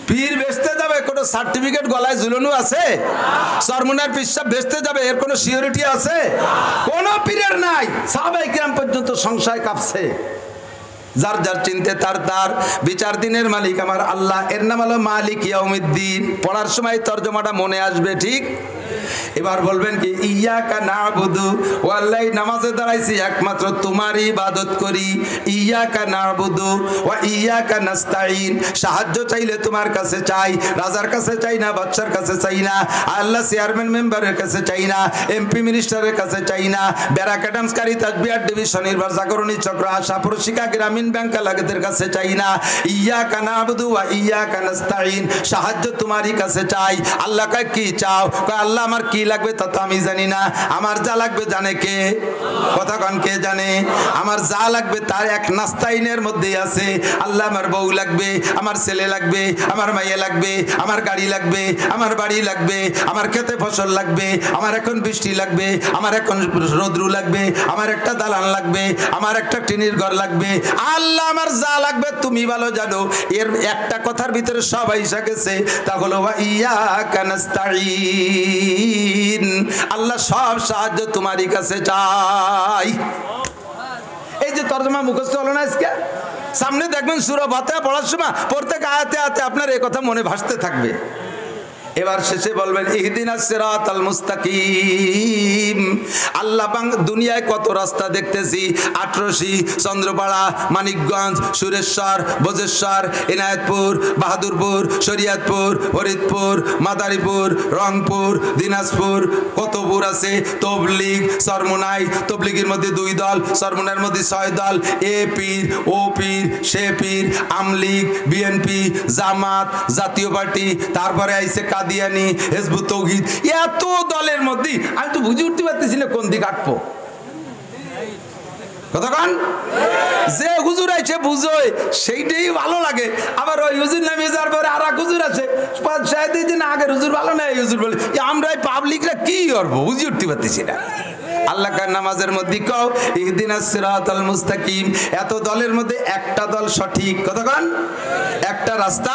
পীর বেচতে যাবে, কোনো সার্টিফিকেট গলায় ঝুলানো আছে? সরমুনার পিসাব বেচতে যাবে, এর কোনো সিকিউরিটি আছে? কোন পীরের নাই। সাহাবায়ে কিরাম পর্যন্ত সংশয় কাঁপছে। যার যার চিনতে তার তার। বিচার দিনের মালিক আমার আল্লাহ, এর নাম হলো মালিক ইয়াউমিদ্দিন। পড়ার সময় তরজমাটা মনে আসবে, ঠিক? এবার বলবেন কি? ইয়াকা নাবুদু, ও আল্লাহ নামাজে দাঁড়াইছি একমাত্র তোমারই ইবাদত করি। ইয়াকা নাবুদু ওয়া ইয়াকা নাস্তাইন, সাহায্য চাইলে তোমার কাছে চাই, রাজার কাছে চাই না, বাদশার কাছে চাই না, আল্লাহ চেয়ারম্যান মেম্বারের কাছে চাই না, এমপি মিনিস্টারের কাছে চাই না, ব্যারাক অ্যাডামসকারী তাজবিহাট ডিভিশন নির্বাচন জাগরণী চক্র আশা প্রশিকা গ্রামীণ ব্যাংক লাগেদের কাছে চাই না। ইয়াকা নাবুদু ওয়া ইয়াকা নাস্তাইন, সাহায্য তোমারই কাছে চাই। আল্লাহ কয় কি চাও? কয় আল্লাহ আমার কি লাগবে তা তো আমি জানি না, আমার যা লাগবে জানে কে? কতক্ষণ কে জানে? আমার যা লাগবে তার এক নাস্তাইনের মধ্যেই আছে। আল্লাহ আমার বউ লাগবে, আমার ছেলে লাগবে, আমার মাইয়া লাগবে, আমার গাড়ি লাগবে, আমার বাড়ি লাগবে, আমার খেতে ফসল লাগবে, আমার এখন বৃষ্টি লাগবে, আমার এখন রৌদ্র লাগবে, আমার একটা দালান লাগবে, আমার একটা টিনের ঘর লাগবে। আল্লাহ আমার যা লাগবে তুমি ভালো জানো। এর একটা কথার ভিতরে সব আইসা গেছে, তা হলো ওয়া ইয়াকা নাস্তাইন, আল্লাহ সব সাহায্য তোমারই কাছে চাই। এই যে তরজমা মুখস্থ হলো না আজকে, সামনে দেখবেন সূরা ফাতিহা পড়ার সময় প্রত্যেক আয়াতে আয়াতে আপনার এই কথা মনে ভাসতে থাকবে। এবার শেষে বলবেন ইহদিনাস সিরাতাল মুস্তাকিম। আল্লাহ দুনিয়ায় কত রাস্তা দেখতেছি, আটরশি, চন্দ্রপাড়া, মানিকগঞ্জ, সুরেশ্বর, ভোজেশ্বর, এনায়েতপুর, বাহাদুরপুর, শরীয়তপুর, ফরিদপুর, মাদারীপুর, রংপুর, দিনাজপুর, কত পুর আছে। তবলিগ, সরমুনাই, তবলিগের মধ্যে 2 দল, সরমুনার মধ্যে 6 দল, এ পীর, ও পীর, সে পীর, আমলিগ, বিএনপি, জামাত, জাতীয় পার্টি, তারপরে আইছে কাদিয়ানি, হিজবুত তৌহিদ। এত দলের মধ্যে আমি তো বুঝে উঠতে পারতেছি না কোন দিকে আটবো। কতক্ষণ? যে হুজুর আছে বুঝোয় সেইটাই ভালো লাগে। আবার ওই হুজুর নামে যাওয়ার পরে আর এক হুজুর আছে, আগের হুজুর ভালো না, এই হুজুর বলে আমরা পাবলিকরা কি করবো, বুঝে উঠতে পারতেছি না। আল্লাহ কার নামাজের মধ্যে কও ইহদিনাস সিরাতাল মুস্তাকিম। এত দলের মধ্যে একটা দল সঠিক। কতক্ষণ? একটা রাস্তা,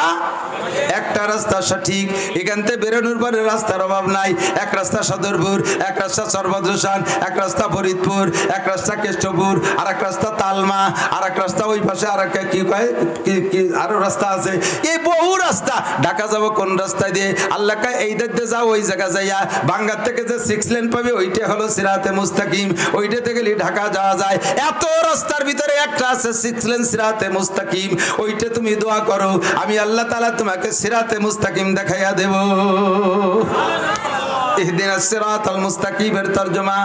একটা রাস্তা সঠিক। এখান থেকে বেরোনোর পরে রাস্তার অভাব নাই। এক রাস্তা সদরপুর, এক রাস্তা সর্বদ্রসান, এক রাস্তা ফরিদপুর, এক রাস্তা কেষ্টপুর, আর এক রাস্তা তালমা, আর এক রাস্তা ওই পাশে আর একটা কি কয় কি আরো রাস্তা আছে। এই বহু রাস্তা। ঢাকা যাবো কোন রাস্তায় দিয়ে? আল্লাহ কয় এই দিক দিয়ে যাও, ওই জায়গা যাইয়া বাঙ্গার থেকে যে 6 লেন পাবে ওইটা হলো সিরাতে মুস্তাকিম, ওইটা থেকে ঢাকা যাওয়া যায়। এত রাস্তার ভিতরে একটা আছে 6 লেন সিরাতে মুস্তাকিম, ওইটা তুমি দোয়া করো, আমি আল্লাহ তাআলা তোমাকে সিরাতে মুস্তাকিম দেখাইয়া দেব। ইহদিনাস সিরাতাল মুস্তাকিমের তরজমা।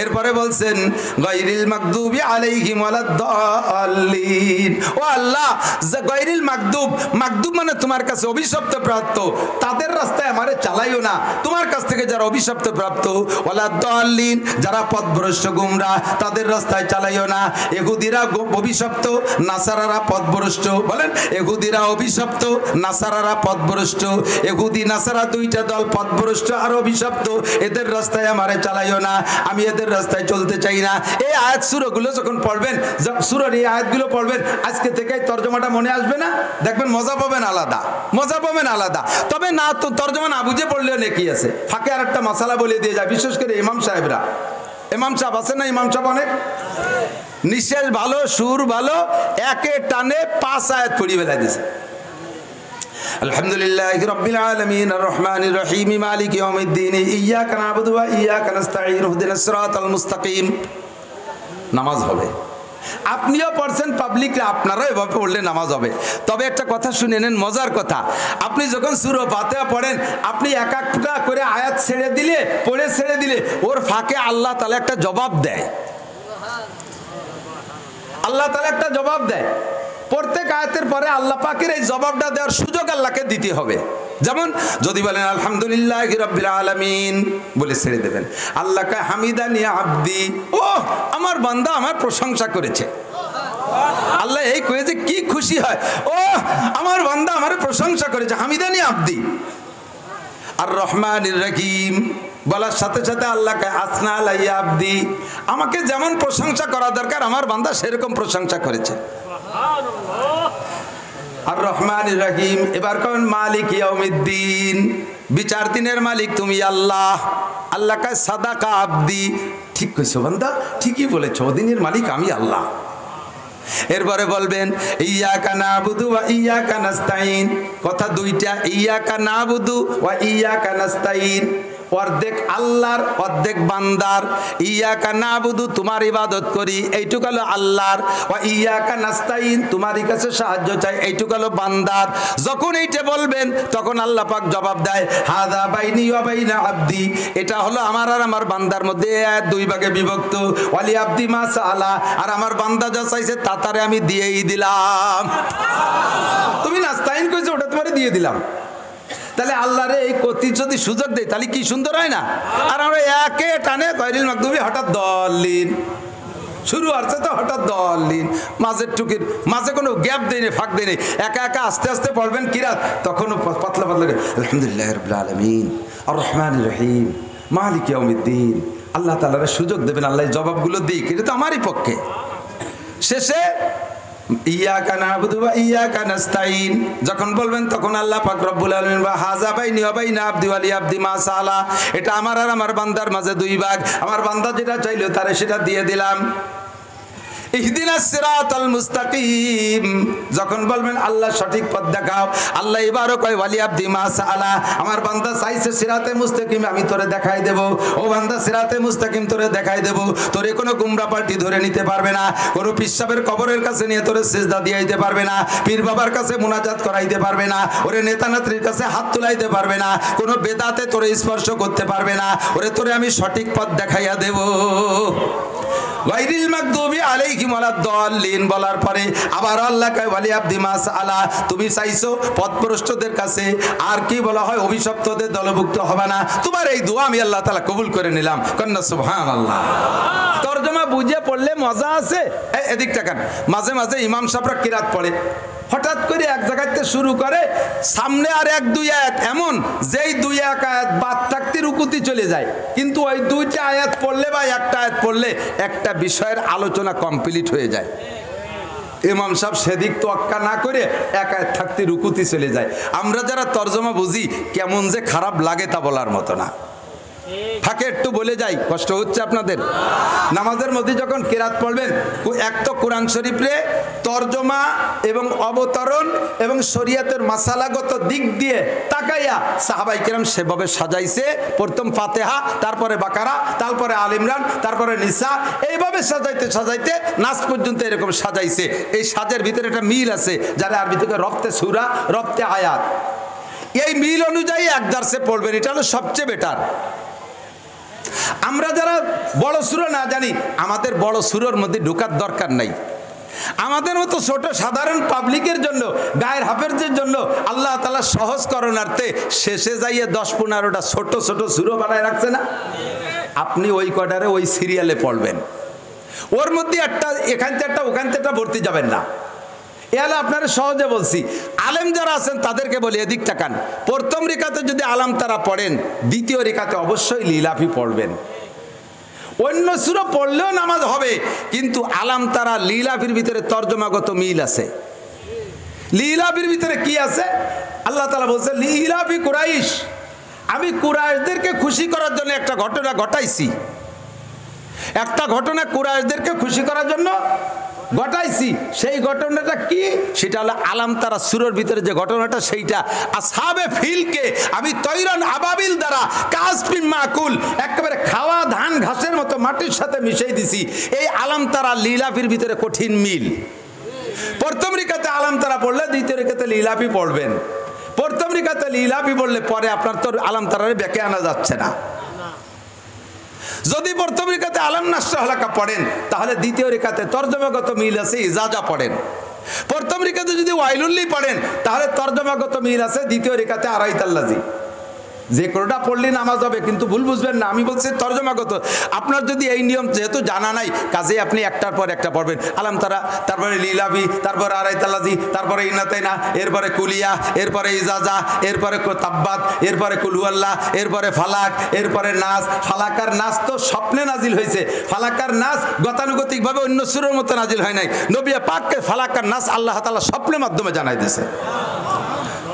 এরপরে বলছেন গায়রিল মাগদুবি আলাইহিম ওয়ালাদ-দাল্লিন। ও আল্লাহ, যে গায়রিল মাগদুব, মাগদুব মানে তোমার কাছে অভিশপ্ত প্রাপ্ত, তাদের রাস্তায় আমারে চালাইও না। তোমার কাছ থেকে যারা অভিশপ্ত প্রাপ্ত, ওয়ালাদ-দাল্লিন যারা পথভ্রষ্ট গুমরা, তাদের রাস্তায় চালাইও না। ইহুদিরা অভিশপ্ত, নাসারারা পথভ্রষ্ট। বলেন, ইহুদিরা অভিশপ্ত, নাসারারা পথভ্রষ্ট। ইহুদি নাসারা দুইটা দল, পথভ্রষ্ট আর অভিশপ্ত। এদের রাস্তায় আমারে চালাইও না, আমি এদের রাস্তায় চলতে চাই না। এই আয়াত সূরাগুলো যখন পড়বেন, সূরার এই আয়াতগুলো পড়বেন, আজকে থেকে তরজমাটা মনে আসবে না, দেখবেন মজা পাবেন আলাদা, মজা পাবেন আলাদা। তবে না তো তরজমা না বুঝে পড়লেও নেকি আছে। ফাঁকে আর একটা মশালা বলে দিয়ে যায়, বিশেষ করে ইমাম সাহেবরা। ইমাম সাহেব আছে না? ইমাম সাহেব অনেক নিঃশ্বাস ভালো, সুর ভালো, একে টানে 5 আয়াত পড়িয়ে বেলা দিয়েছে। আলহামদুলিল্লাহি রাব্বিল আলামিন আর রহমানির রহিম মালিকি ইয়াউমিদ্দিন ইয়্যাকা না'বুদু ওয়া ইয়্যাকা নাস্তাঈন ইহদিনাস সিরাতাল মুস্তাকিম। নামাজ হবে। আপনিও পড়ছেন, পাবলিকরা আপনারাও এভাবে পড়লে নামাজ হবে। তবে একটা কথা শুনে নেন, মজার কথা। আপনি যখন সূরা ফাতিহা পড়েন, আপনি এক একটা করে আয়াত ছেড়ে দিলে, পড়ে ছেড়ে দিলে, ওর ফাঁকে আল্লাহ তাআলা একটা জবাব দেয়। আল্লাহ তাআলা একটা জবাব দেয়। প্রত্যেক আয়াতের পরে আল্লাহ পাকের এই জবাবটা দেওয়ার সুযোগ আল্লাহকে দিতে হবে। যেমন যদি বলেন আলহামদুলিল্লাহি রাব্বিল আলামিন বলে ছেড়ে দেবেন, আল্লাহকে হামিদানি আব্দি, ও আমার বান্দা আমার প্রশংসা করেছে। আল্লাহ এই কয়েছে কি খুশি হয়, ও আমার বান্দা আমার প্রশংসা করেছে, হামিদানি আব্দি। আর রহমানির রহিম বলার সাথে সাথে আল্লাহকে আসনা আলাইয়া আব্দি, আমাকে যেমন প্রশংসা করা দরকার আমার বান্দা সেরকম প্রশংসা করেছে। আর রহমানির রহিম। এবার কোন মালিক ইয়াউমিদ্দিন, বিচার দিনের মালিক তুমি আল্লাহ। আল্লাহ কা সাদাকা আব্দি, ঠিক কইছো বান্দা, ঠিকই বলেছো, দিনের মালিক আমি আল্লাহ। এরপরে বলবেন ইয়্যাকা না'বুদু ওয়া ইয়্যাকা নাস্তাঈন, কথা দুইটা, ইয়্যাকা না'বুদু ওয়া ইয়্যাকা নাস্তাঈন। অর্ধেক আল্লাহর, অর্ধেক বান্দার। ইয়্যাকা না'বুদু তোমার ইবাদত করি, এইটুক হলো আল্লাহর। ওয়া ইয়্যাকা নাস্তাঈন তোমারই কাছে সাহায্য চাই, এইটুক হলো বান্দার। যখন এইটা বলবেন তখন আল্লাহ পাক জবাব দেয় হাযা বাইনি ওয়া বাইনা আব্দি, এটা হলো আমার আর আমার বান্দার মধ্যে দুই ভাগে বিভক্ত। ওয়ালি আব্দি মা সাআলা, আর আমার বান্দা যা চাইছে তা তারে আমি দিয়েই দিলাম। তুমি নাস্তাঈন কইছো, ওটা তোমারে দিয়ে দিলাম। তাহলে আল্লাহরে এই কতি যদি সুযোগ দেয় তাহলে কি সুন্দর হয় না? আর আমরা একে টানে গায়রিল মাগদুবি, হঠাৎ দল্লিন শুরু হচ্ছে, তো হঠাৎ দল্লিন, মাঝের টুকির মাঝে কোনো গ্যাপ দেয় নেই, ফাঁক দেয় নেই, একা একা আস্তে আস্তে পড়বেন কিরাত, তখনও পাতলা পাতলা আলহামদুলিল্লাহি রাব্বিল আলামিন আর রহমানির রহিম মালিক ইয়াউমিদ্দিন। আল্লাহ তাআলার সুযোগ দেবেন, আল্লাহ জবাবগুলো দিক, এটা তো আমারই পক্ষে। শেষে ইয়্যাকা না'বুদু ওয়া ইয়্যাকা নাস্তাঈন যখন বলবেন তখন আল্লাহ পাক রব্বুল আলামিন বা হাযা বাইনি ওয়া বাইনা আব্দি ওয়া লি আব্দি মা সাআলা, এটা আমার আর আমার বান্দার মাঝে দুই ভাগ, আমার বান্দা যেটা চাইলো তারে সেটা দিয়ে দিলাম। ইহদিনাস সিরাতাল মুস্তাকিম যখন বলবেন আল্লাহ সঠিক পথ দেখাও, আল্লাহ এবারও কয় ওয়ালি আব্দি মা সাআলা, আমার বান্দা চাইছে সিরাতে মুস্তাকিম, আমি তোরে দেখাই দেব। ও বান্দা, সিরাতে মুস্তাকিম তোরে দেখাই দেব। তোরে কোনো গুমরা পার্টি ধরে নিতে পারবে না, কোনো পিসাবের কবরের কাছে নিয়ে তোরে সিজদা দিয়ে দিতে পারবে না, পীর বাবার কাছে মুনাজাত করাইতে পারবে না, ওরে নেতা নেত্রীর কাছে হাত তুলাইতে পারবে না, কোনো বেদাতে তোরে স্পর্শ করতে পারবে না, ওরে তোরে আমি সঠিক পথ দেখাইয়া দেব। গায়রিল মাগদুবি আলাইহিম ওয়ালাদ-দাল্লিন বলার পরে আবার আল্লাহ কয় ওয়ালি আব্দি মা সাআলা, তুমি চাইছো পথভ্রষ্টদের কাছে, আর কি বলা হয় অভিশপ্তদের দলভুক্ত হবে না। তোমার এই দোয়া আমি আল্লাহ তাআলা কবুল করে নিলাম, কন্না সুবহানাল্লাহ। তরজমা বুঝে পড়লে মজা আছে। এদিক তাকান, মাঝে মাঝে ইমাম সাহেবরা কিরাত পড়ে, হঠাৎ করে এক জায়গাতে শুরু করে, সামনে আর এক দুই আয়াত এমন যেই দুই এক আয়াত বাদ থাকতে রুকুতি চলে যায়, কিন্তু ওই দুইটা আয়াত পড়লে বা একটা আয়াত পড়লে একটা বিষয়ের আলোচনা কমপ্লিট হয়ে যায়। ইমাম সাহেব সেদিক তোয়াক্কা না করে একা থাকতে রুকুতি চলে যায়। আমরা যারা তর্জমা বুঝি কেমন যে খারাপ লাগে তা বলার মতো না। থাকে একটু বলে যাই, কষ্ট হচ্ছে আপনাদের? নামাজের মধ্যে যখন কেরাত পড়বেন, এক তো কোরআন শরীফে তর্জমা এবং অবতরণ এবং শরীয়তের মাসালাগত দিক দিয়ে তাকাইয়া সাহাবায়ে কেরাম সেভাবে সাজাইছে। প্রথম ফাতিহা, তারপরে বাকারা, তারপরে আল ইমরান, তারপরে নিসা, এইভাবে সাজাইতে সাজাইতে নাস পর্যন্ত এরকম সাজাইছে। এই সাজের ভিতরে একটা মিল আছে, যারা আরবি থেকে রপ্তে সূরা, রপ্তে আয়াত। এই মিল অনুযায়ী এক দার্সে পড়বেন, এটা হলো সবচেয়ে বেটার। আমরা যারা বড় সূরা না জানি, আমাদের বড় সূরার মধ্যে ঢোকার দরকার নাই। আমাদের মতো ছোট সাধারণ পাবলিকের জন্য, গায়ের হাফেজদের জন্য আল্লাহ তাআলা সহজ করণার্থে শেষে যাইয়ে 10-15টা ছোট ছোট সূরা বানায় রাখছে না? আপনি ওই কটারে ওই সিরিয়ালে পড়বেন, ওর মধ্যে একটা এখান থেকে একটা ওখান থেকে একটা ভর্তি যাবেন না। এহলে আপনারা সহজে বলছি, আলেম যারা আছেন তাদেরকে বলি এদিক তাকান। প্রথম রিকাতে যদি আলাম তারা পড়েন, দ্বিতীয় রিকাতে অবশ্যই লিলাফি পড়বেন। অন্য সূরা পড়লেও নামাজ হবে, কিন্তু আলাম তারা লিলাফির ভিতরে তর্জমাগত মিল আছে। লিলাফির ভিতরে কি আছে? আল্লাহ তাআলা বলছে লিলাফি কুরাইশ, আমি কুরাইশদেরকে খুশি করার জন্য একটা ঘটনা ঘটাইছি। একটা ঘটনা কুরাইশদেরকে খুশি করার জন্য ঘটাইছি। সেই ঘটনাটা কি? সেটা হলো আলাম তারা সূরার ভিতরে যে ঘটনাটা, সেইটা আসহাবে ফিলকে আমি তৈরন আবাবিল দ্বারা কাসফিন মাকুল, একেবারে খাওয়া ধান ঘাসের মতো মাটির সাথে মিশিয়ে দিছি। এই আলাম তারা লিলাফির ভিতরে কঠিন মিল। প্রথম রিকাতে আলাম তারা পড়লে দ্বিতীয় রিকাতে লিলাফি পড়বেন। প্রথম রিকাতে লিলাফি পড়লে পরে আপনার তো আলাম তারারে ব্যাকে আনা যাচ্ছে না। যদি প্রথম রিকাতে আলাম নাসরা হালাকা পড়েন, তাহলে দ্বিতীয় রিকাতে তর্জমাগত মিল আছে, ইজাজা পড়েন। প্রথম রিকাতে যদি ওয়াইলুল্লি পড়েন, তাহলে তর্জমাগত মিল আছে দ্বিতীয় রিকাতে আরাইতাল্লাজি। যে কোনোটা পড়লে নামাজ হবে, কিন্তু ভুল বুঝবেন না, আমি বলছি তর্জমাগত। আপনার যদি এই নিয়ম যেহেতু জানা নাই, কাজে আপনি একটার পর একটা পড়বেন। আলাম তারা, তারপরে লিলাবি, তারপরে আরাইতাল্লাজি, তারপরে ইনাতাইনা, এরপরে কুলিয়া, এরপরে ইজাজা, এরপরে তাব্বাত, এরপরে কুলুয়াল্লাহ, এরপরে ফালাক, এরপরে নাস। ফালাকার নাস তো স্বপ্নে নাজিল হয়েছে। ফালাকার নাস গতানুগতিকভাবে অন্য সূরার মতো নাজিল হয় নাই। নবী পাককে ফালাকার নাস আল্লাহ তাআলা স্বপ্নের মাধ্যমে জানাই দিয়েছে।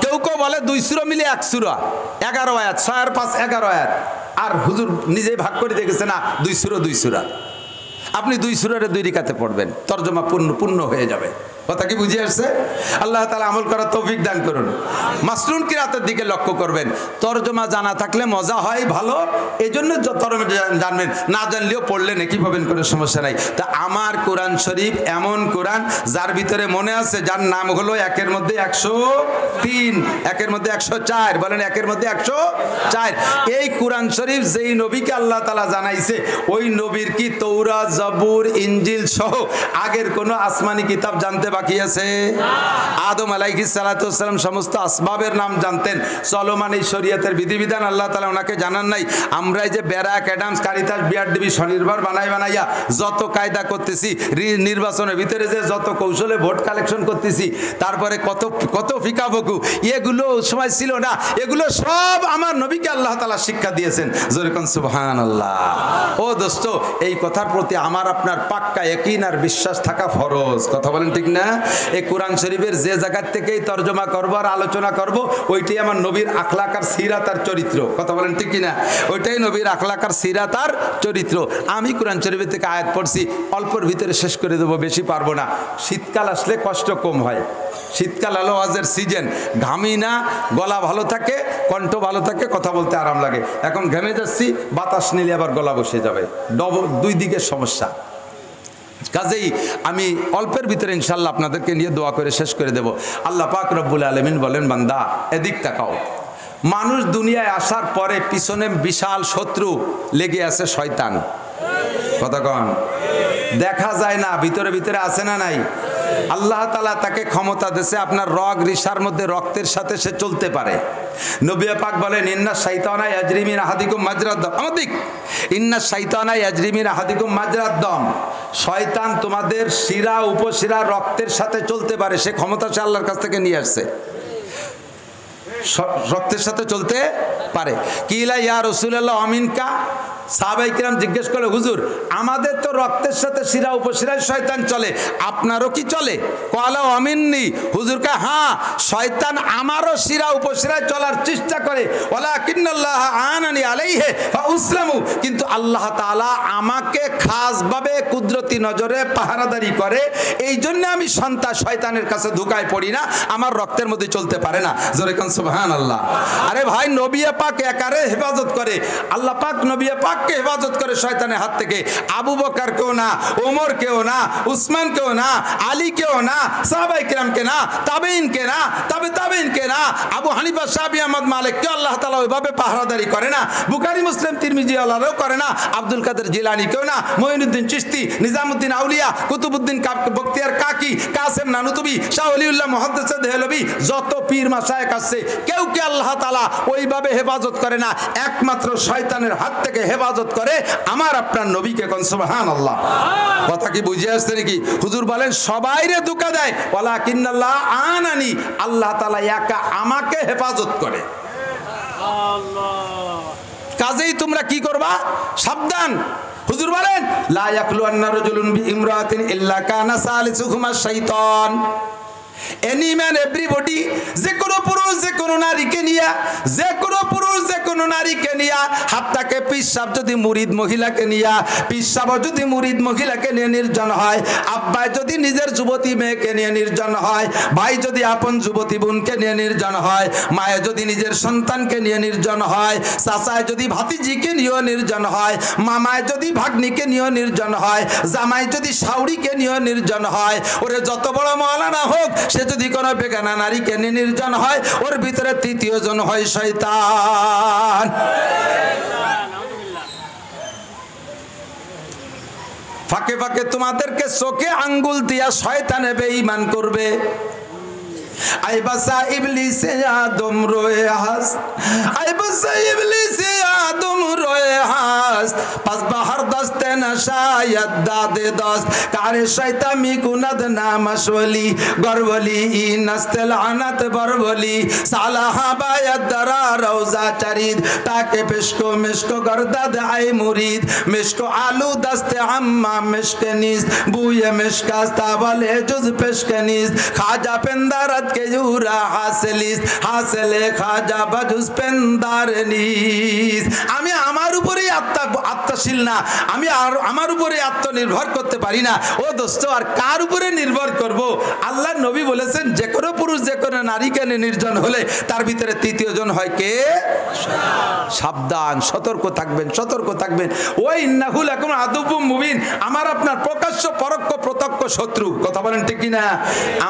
কেউ কেউ বলে 2 সূরা মিলে 1 সূরা, 11 আয়াত, 6 আর 5 11 আয়াত। আর হুজুর নিজেই ভাগ করে দেখেছে না, 2 সূরা। আপনি 2 সূরারে 2 রিকাতে পড়বেন, তর্জমা পূর্ণ হয়ে যাবে। কথা কি বুঝে আসছে? আল্লাহ তাআলা আমল করার তৌফিক দান করুন। মাসনুন কিরাতের দিকে লক্ষ্য করবেন। তর্জমা জানা থাকলে মজা হয়, ভালো, এই জন্য তর্জমা জানবেন। না জানলেও পড়লে নেকি পাবেন, কোনো সমস্যা নাই। তা আমার কোরআন শরীফ এমন কোরআন যার ভিতরে মনে আছে, যার নাম হলো 1-এর মধ্যে 103, 1-এর মধ্যে 104, বলেন 1-এর মধ্যে 104। এই কোরআন শরীফ যেই নবীকে আল্লাহ তাআলা জানাইছে, ওই নবীর কি তৌরাত, জাবুর, ইনজিল সহ আগের কোনো আসমানি কিতাব জানতে বাকি আছে? আদম আলাইহিস সালাতু ওয়াস সালাম সমস্ত আসবাবের নাম জানতেন। চলমান এই শরীয়তের বিধিবিধান আল্লাহ তাআলা ওনাকে জানান নাই। আমরা এই যে ব্যারাক, অ্যাডামস, কারিতাস, বিআরডিবি স্বনির্ভর বানাইয়া যত কায়দা করতেছি, নির্বাচনের ভিতরে যে যত কৌশলে ভোট কালেকশন করতেছি, তারপরে কত ফিকাফকু, এগুলো সময় ছিল না। এগুলো সব আমার নবীকে আল্লাহ তাআলা শিক্ষা দিয়েছেন। যেরকম সুবহানাল্লাহ। ও দোস্ত, এই কথার প্রতি আমার আপনার পাক্কা ইয়াকিন আর বিশ্বাস থাকা ফরজ। কথা বলেন ঠিক না? এই কোরআন শরীফের যে জায়গা থেকেই তর্জমা করব আর আলোচনা করব, ওইটাই আমার নবীর আখলাক আর সিরাত আর চরিত্র। কথা বলেন ঠিক কিনা? ওইটাই নবীর আখলাক আর সিরাত আর চরিত্র। আমি কোরআন শরীফের থেকে আয়াত পড়ছি, অল্পর ভিতরে শেষ করে দেবো, বেশি পারবো না। শীতকাল আসলে কষ্ট কম হয়। শীতকাল হলো ওয়াজের সিজন, ঘামি না, গলা ভালো থাকে, কণ্ঠ ভালো থাকে, কথা বলতে আরাম লাগে। এখন ঘেমে যাচ্ছি, বাতাস নিলে আবার গলা বসে যাবে, দুই দিকের সমস্যা। কাজেই আমি অল্পের ভিতরে ইনশাল্লাহ আপনাদেরকে নিয়ে দোয়া করে শেষ করে দেব। আল্লাহ পাক রব্বুল আলামিন বলেন, বান্দা এদিক তাকাও। মানুষ দুনিয়ায় আসার পরে পিছনে বিশাল শত্রু লেগে আছে, শয়তান। কথা কন, দেখা যায় না, ভিতরে ভিতরে আছে না নাই? আল্লাহ তাআলা তাকে ক্ষমতা দিয়েছে, আপনার রগ রিসার মধ্যে রক্তের সাথে সে চলতে পারে। নবী পাক বলেন, ইন্না শাইতানা ইয়াজরি মিন আহাদিকুম মাজরাদ দাম। আমাদিক ইন্না শাইতানা ইয়াজরি মিন আহাদিকুম মাজরাদ দাম। শয়তান তোমাদের শিরা উপশিরা রক্তের সাথে চলতে পারে, সে ক্ষমতা সে আল্লাহর কাছ থেকে নিয়ে আসছে, রক্তের সাথে চলতে পারে। কিলা ইয়া রাসূলুল্লাহ আমিনকা, সাহাবায়ে কিরাম জিজ্ঞেস করে, হুজুর আমাদের তো রক্তের সাথে শিরা উপশিরায় শয়তান চলে, আপনারও কি চলে? ক্বালা আমিন্নি, হুজুর কা হ্যাঁ, শয়তান আমারও শিরা উপশিরায় চলার চেষ্টা করে। ওয়ালাকিন্নাল্লাহ আনানি আলাইহি ফাউসলামু, কিন্তু আল্লাহ তাআলা আমাকে খাসভাবে কুদরতি নজরে পাহারাদারি করে, এই জন্য আমি শয়তানের কাছে ধোঁকায় পড়ি না, আমার রক্তের মধ্যে চলতে পারে না। জোরে কোন সুবহানাল্লাহ। আরে ভাই, নবী পাক একারে হেফাজত করে, আল্লাহ পাক নবী পাককে হেফাজত করে শয়তানের হাত থেকে। আবু বকর কেউ না, ওমর কেউ না, উসমান কেউ না, আলী কেউ না, সাহাবায়ে কিরামকে না, তাবেঈনকে না, তাবেঈনকে না, আবু হানিফা, শাফি, আহমদ, মালিক কে আল্লাহ তাআলা ওইভাবে পাহারাদারি করে না। বুখারী, মুসলিম, তিরমিজি ওয়ালারাও করে না। আব্দুল কাদের জিলানী কেউ না, মঈনুদ্দিন চিশতি, নিজামউদ্দিন আউলিয়া, কুতুবউদ্দিন বখতিয়ার কাকি, কাসেম নানুতুবি, শাহ ওলিউল্লাহ মুহাদ্দিস দেহলভী, যত পীর মাশায়েখ আছে, কেউ কে আল্লাহ তাআলা ওইভাবে হেফাজত করে না, একমাত্র শয়তানের হাত থেকে হেফাজত করে আমার আপনার নবীকে। কোন সুবহানাল্লাহ। কথা কি বুঝে আসছে নাকি? হুজুর বলেন সবাইরে ধোঁকা দেয়, ওয়ালাকিন্নাল্লাহ আনানি, আল্লাহ তাআলা একা আমাকে হেফাজত করে। কাজেই তোমরা কি করবা? সাবধান। হুজুর বলেন লা ইয়াখলু আন্না রাজুলুন বিইমরাতিন ইল্লা কানা সালিসুহুমা শাইতান। এনি ম্যান এভরিবডি, যে কোনো পুরুষ যে কোনো নারীকে নিয়া, যে কোনো পুরুষ যে কোনো নারীকে নিয়া, হাত্তাকে পিসাব যদি মুরিদ মহিলাকে নিয়া, পিসাব যদি মুরিদ মহিলাকে নিয়ে নির্জন হয়, আব্বাই যদি নিজের যুবতী মেয়েকে নিয়ে নির্জন হয়, ভাই যদি আপন যুবতী বোনকে নিয়ে নির্জন হয়, মায়ে যদি নিজের সন্তানকে নিয়ে নির্জন হয়, চাচায় যদি ভাতিজিকে নিয়ে নির্জন হয়, মামায় যদি ভাগ্নিকে নিয়ে নির্জন হয়, জামাই যদি শাওড়িকে নিয়ে নির্জন হয়, ওরে যত বড় মাওলানা হোক, সে যদি কোনো বেগানা নারীকে নিয়ে নির্জন হয়, ওর ভিতরে তৃতীয় জন হয় শয়তান। ফাঁকে ফাঁকে তোমাদেরকে চোখে আঙ্গুল দিয়া শয়তানে বেঈমান করবে। আই বাসা ইবলিসে আদম রয়ে হাস, আই বাসা ইবলিসে আদম রয়ে হাস, পাস বাহার দস্তে না শায়দ দাদে দস্ত, কারে শয়তামি কুনাদ নামাশওয়ালি, গরবলি ই নস্তেল আনাত বরবলি, সালাহা বায়াত দরা রওজা চরিদ, তাকে পেশকো মেশকো গরদাদ আই মুরিদ, মেশকো আলু দস্তে আম্মা মেশকে নিজ, বুয়ে মেশকাস্তা বলে জুজ পেশকে নিজ, খাজা পেন্দারত के जूरा हासिलिस हासिले खाजा बजुस पेंदारनिस। আমি আমার উপরেই আত্মশীল না, আমি আর আমার উপরে আত্মনির্ভর করতে পারি না। ও দোস্ত, আর কার উপরে নির্ভর করব? আল্লাহ নবী বলেছেন যে কোনো পুরুষ যে কোনো নারীকে নির্জন হলে তার ভিতরে তৃতীয় জন হয় কে? সাবধান, সতর্ক থাকবেন, সতর্ক থাকবেন। ওই ইন্নাহু লাকুম আদুব্বুম মুবিন, আমার আপনার প্রকাশ্য পরোক্ষ প্রত্যক্ষ শত্রু। কথা বলেন ঠিক কি না?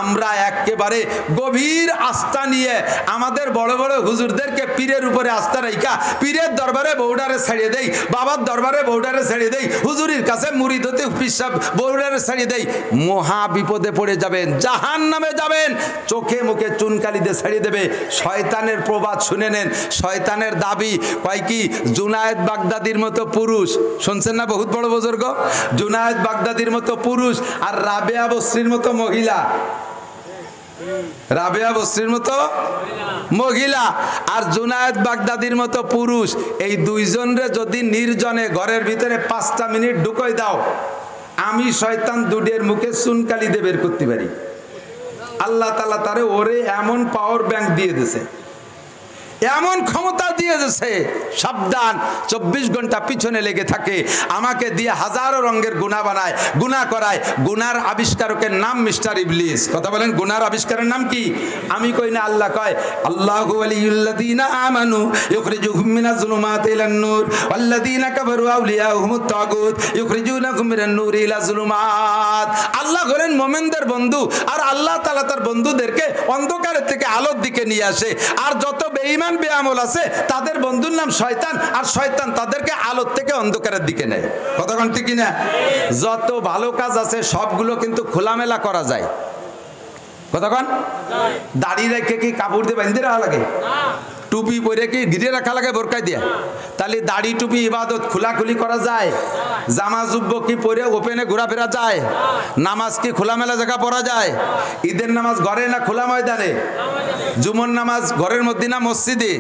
আমরা একেবারে গভীর আস্থা নিয়ে আমাদের বড় বড় হুজুরদেরকে পীরের উপরে আস্থা রাখা, পীরের দরবারে বউডারে ছাড়িয়ে দেই, বাবার দরবারে বউডারে ছাড়িয়ে দেই, হুজুরির কাছে মুরিদ হতে পিসাব বউডারে ছাড়িয়ে দেই, মহা বিপদে পড়ে যাবেন, জাহান্নামে যাবেন, চোখে মুখে চুনকালি দিয়ে ছাড়িয়ে দেবে। শয়তানের প্রবাদ শুনে নেন। শয়তানের দাবি কয় কি? জুনায়েদ বাগদাদির মতো পুরুষ, শুনছেন না? বহুত বড় বুজুর্গ, জুনায়েদ বাগদাদির মতো পুরুষ আর রাবেয়া বস্রির মতো মহিলা, রাবেয়া বস্রির মতো মহিলা আর জুনায়েদ বাগদাদির মতো পুরুষ, এই দুইজনরে যদি নির্জনে ঘরের ভিতরে 5টা মিনিট ঢুকাই দাও, আমি শয়তান দুডের মুখে চুনকালি দিয়ে বের করতে পারি। আল্লাহ তাআলা তারে ওরে এমন পাওয়ার ব্যাংক দিয়ে দিয়েছে, এমন ক্ষমতা দিয়ে দিয়েছে। সাবধান, 24 ঘন্টা পিছনে লেগে থাকে, আমাকে দিয়ে হাজারো রঙের গুনাহ বানায়, গুনাহ করায়। গুনার আবিষ্কারকের নাম মিস্টার ইবলিস। কথা বলেন, গুনার আবিষ্কারের নাম কি? আমি কই না, আল্লাহ কয় আল্লাহু ওয়ালিয়ুল্লাযিনা আমানু ইউখরিজুহুম মিনাজ যুলুমাতি ইলান নূর ওয়াল্লাযিনা কাফারু আউলিয়াহুমুত তাগুত ইউখরিজুনাহুম মিনান নূরি ইলা যুলুমাত। আল্লাহ হলেন মুমিনদের বন্ধু, আর আল্লাহ তাআলা তার বন্ধুদেরকে অন্ধকারের থেকে আলোর দিকে নিয়ে আসে। আর যত বেঈমান বেআমল আছে তাদের বন্ধুর নাম শয়তান, আর শয়তান তাদেরকে আলোর থেকে অন্ধকারের দিকে নেয়। কতক্ষণ ঠিক না? যত ভালো কাজ আছে সবগুলো কিন্তু খোলামেলা করা যায়। কতক্ষণ? দাড়ি রেখে কি কাপড় দিয়ে বাঁধতে রাখা লাগে? টুপি পরে কি ঘিরে রাখা লাগে বোরকাই দিয়ে? তাহলে দাড়ি টুপি ইবাদত খোলাখুলি করা যায়? জামা জুব্ব কি পরে ওপেনে ঘোরাফেরা যায়? নামাজ কি খোলামেলা জায়গা পড়া যায়? ঈদের নামাজ ঘরে না খোলা ময়দানে? জুমর নামাজ ঘরের মধ্যে না মসজিদে?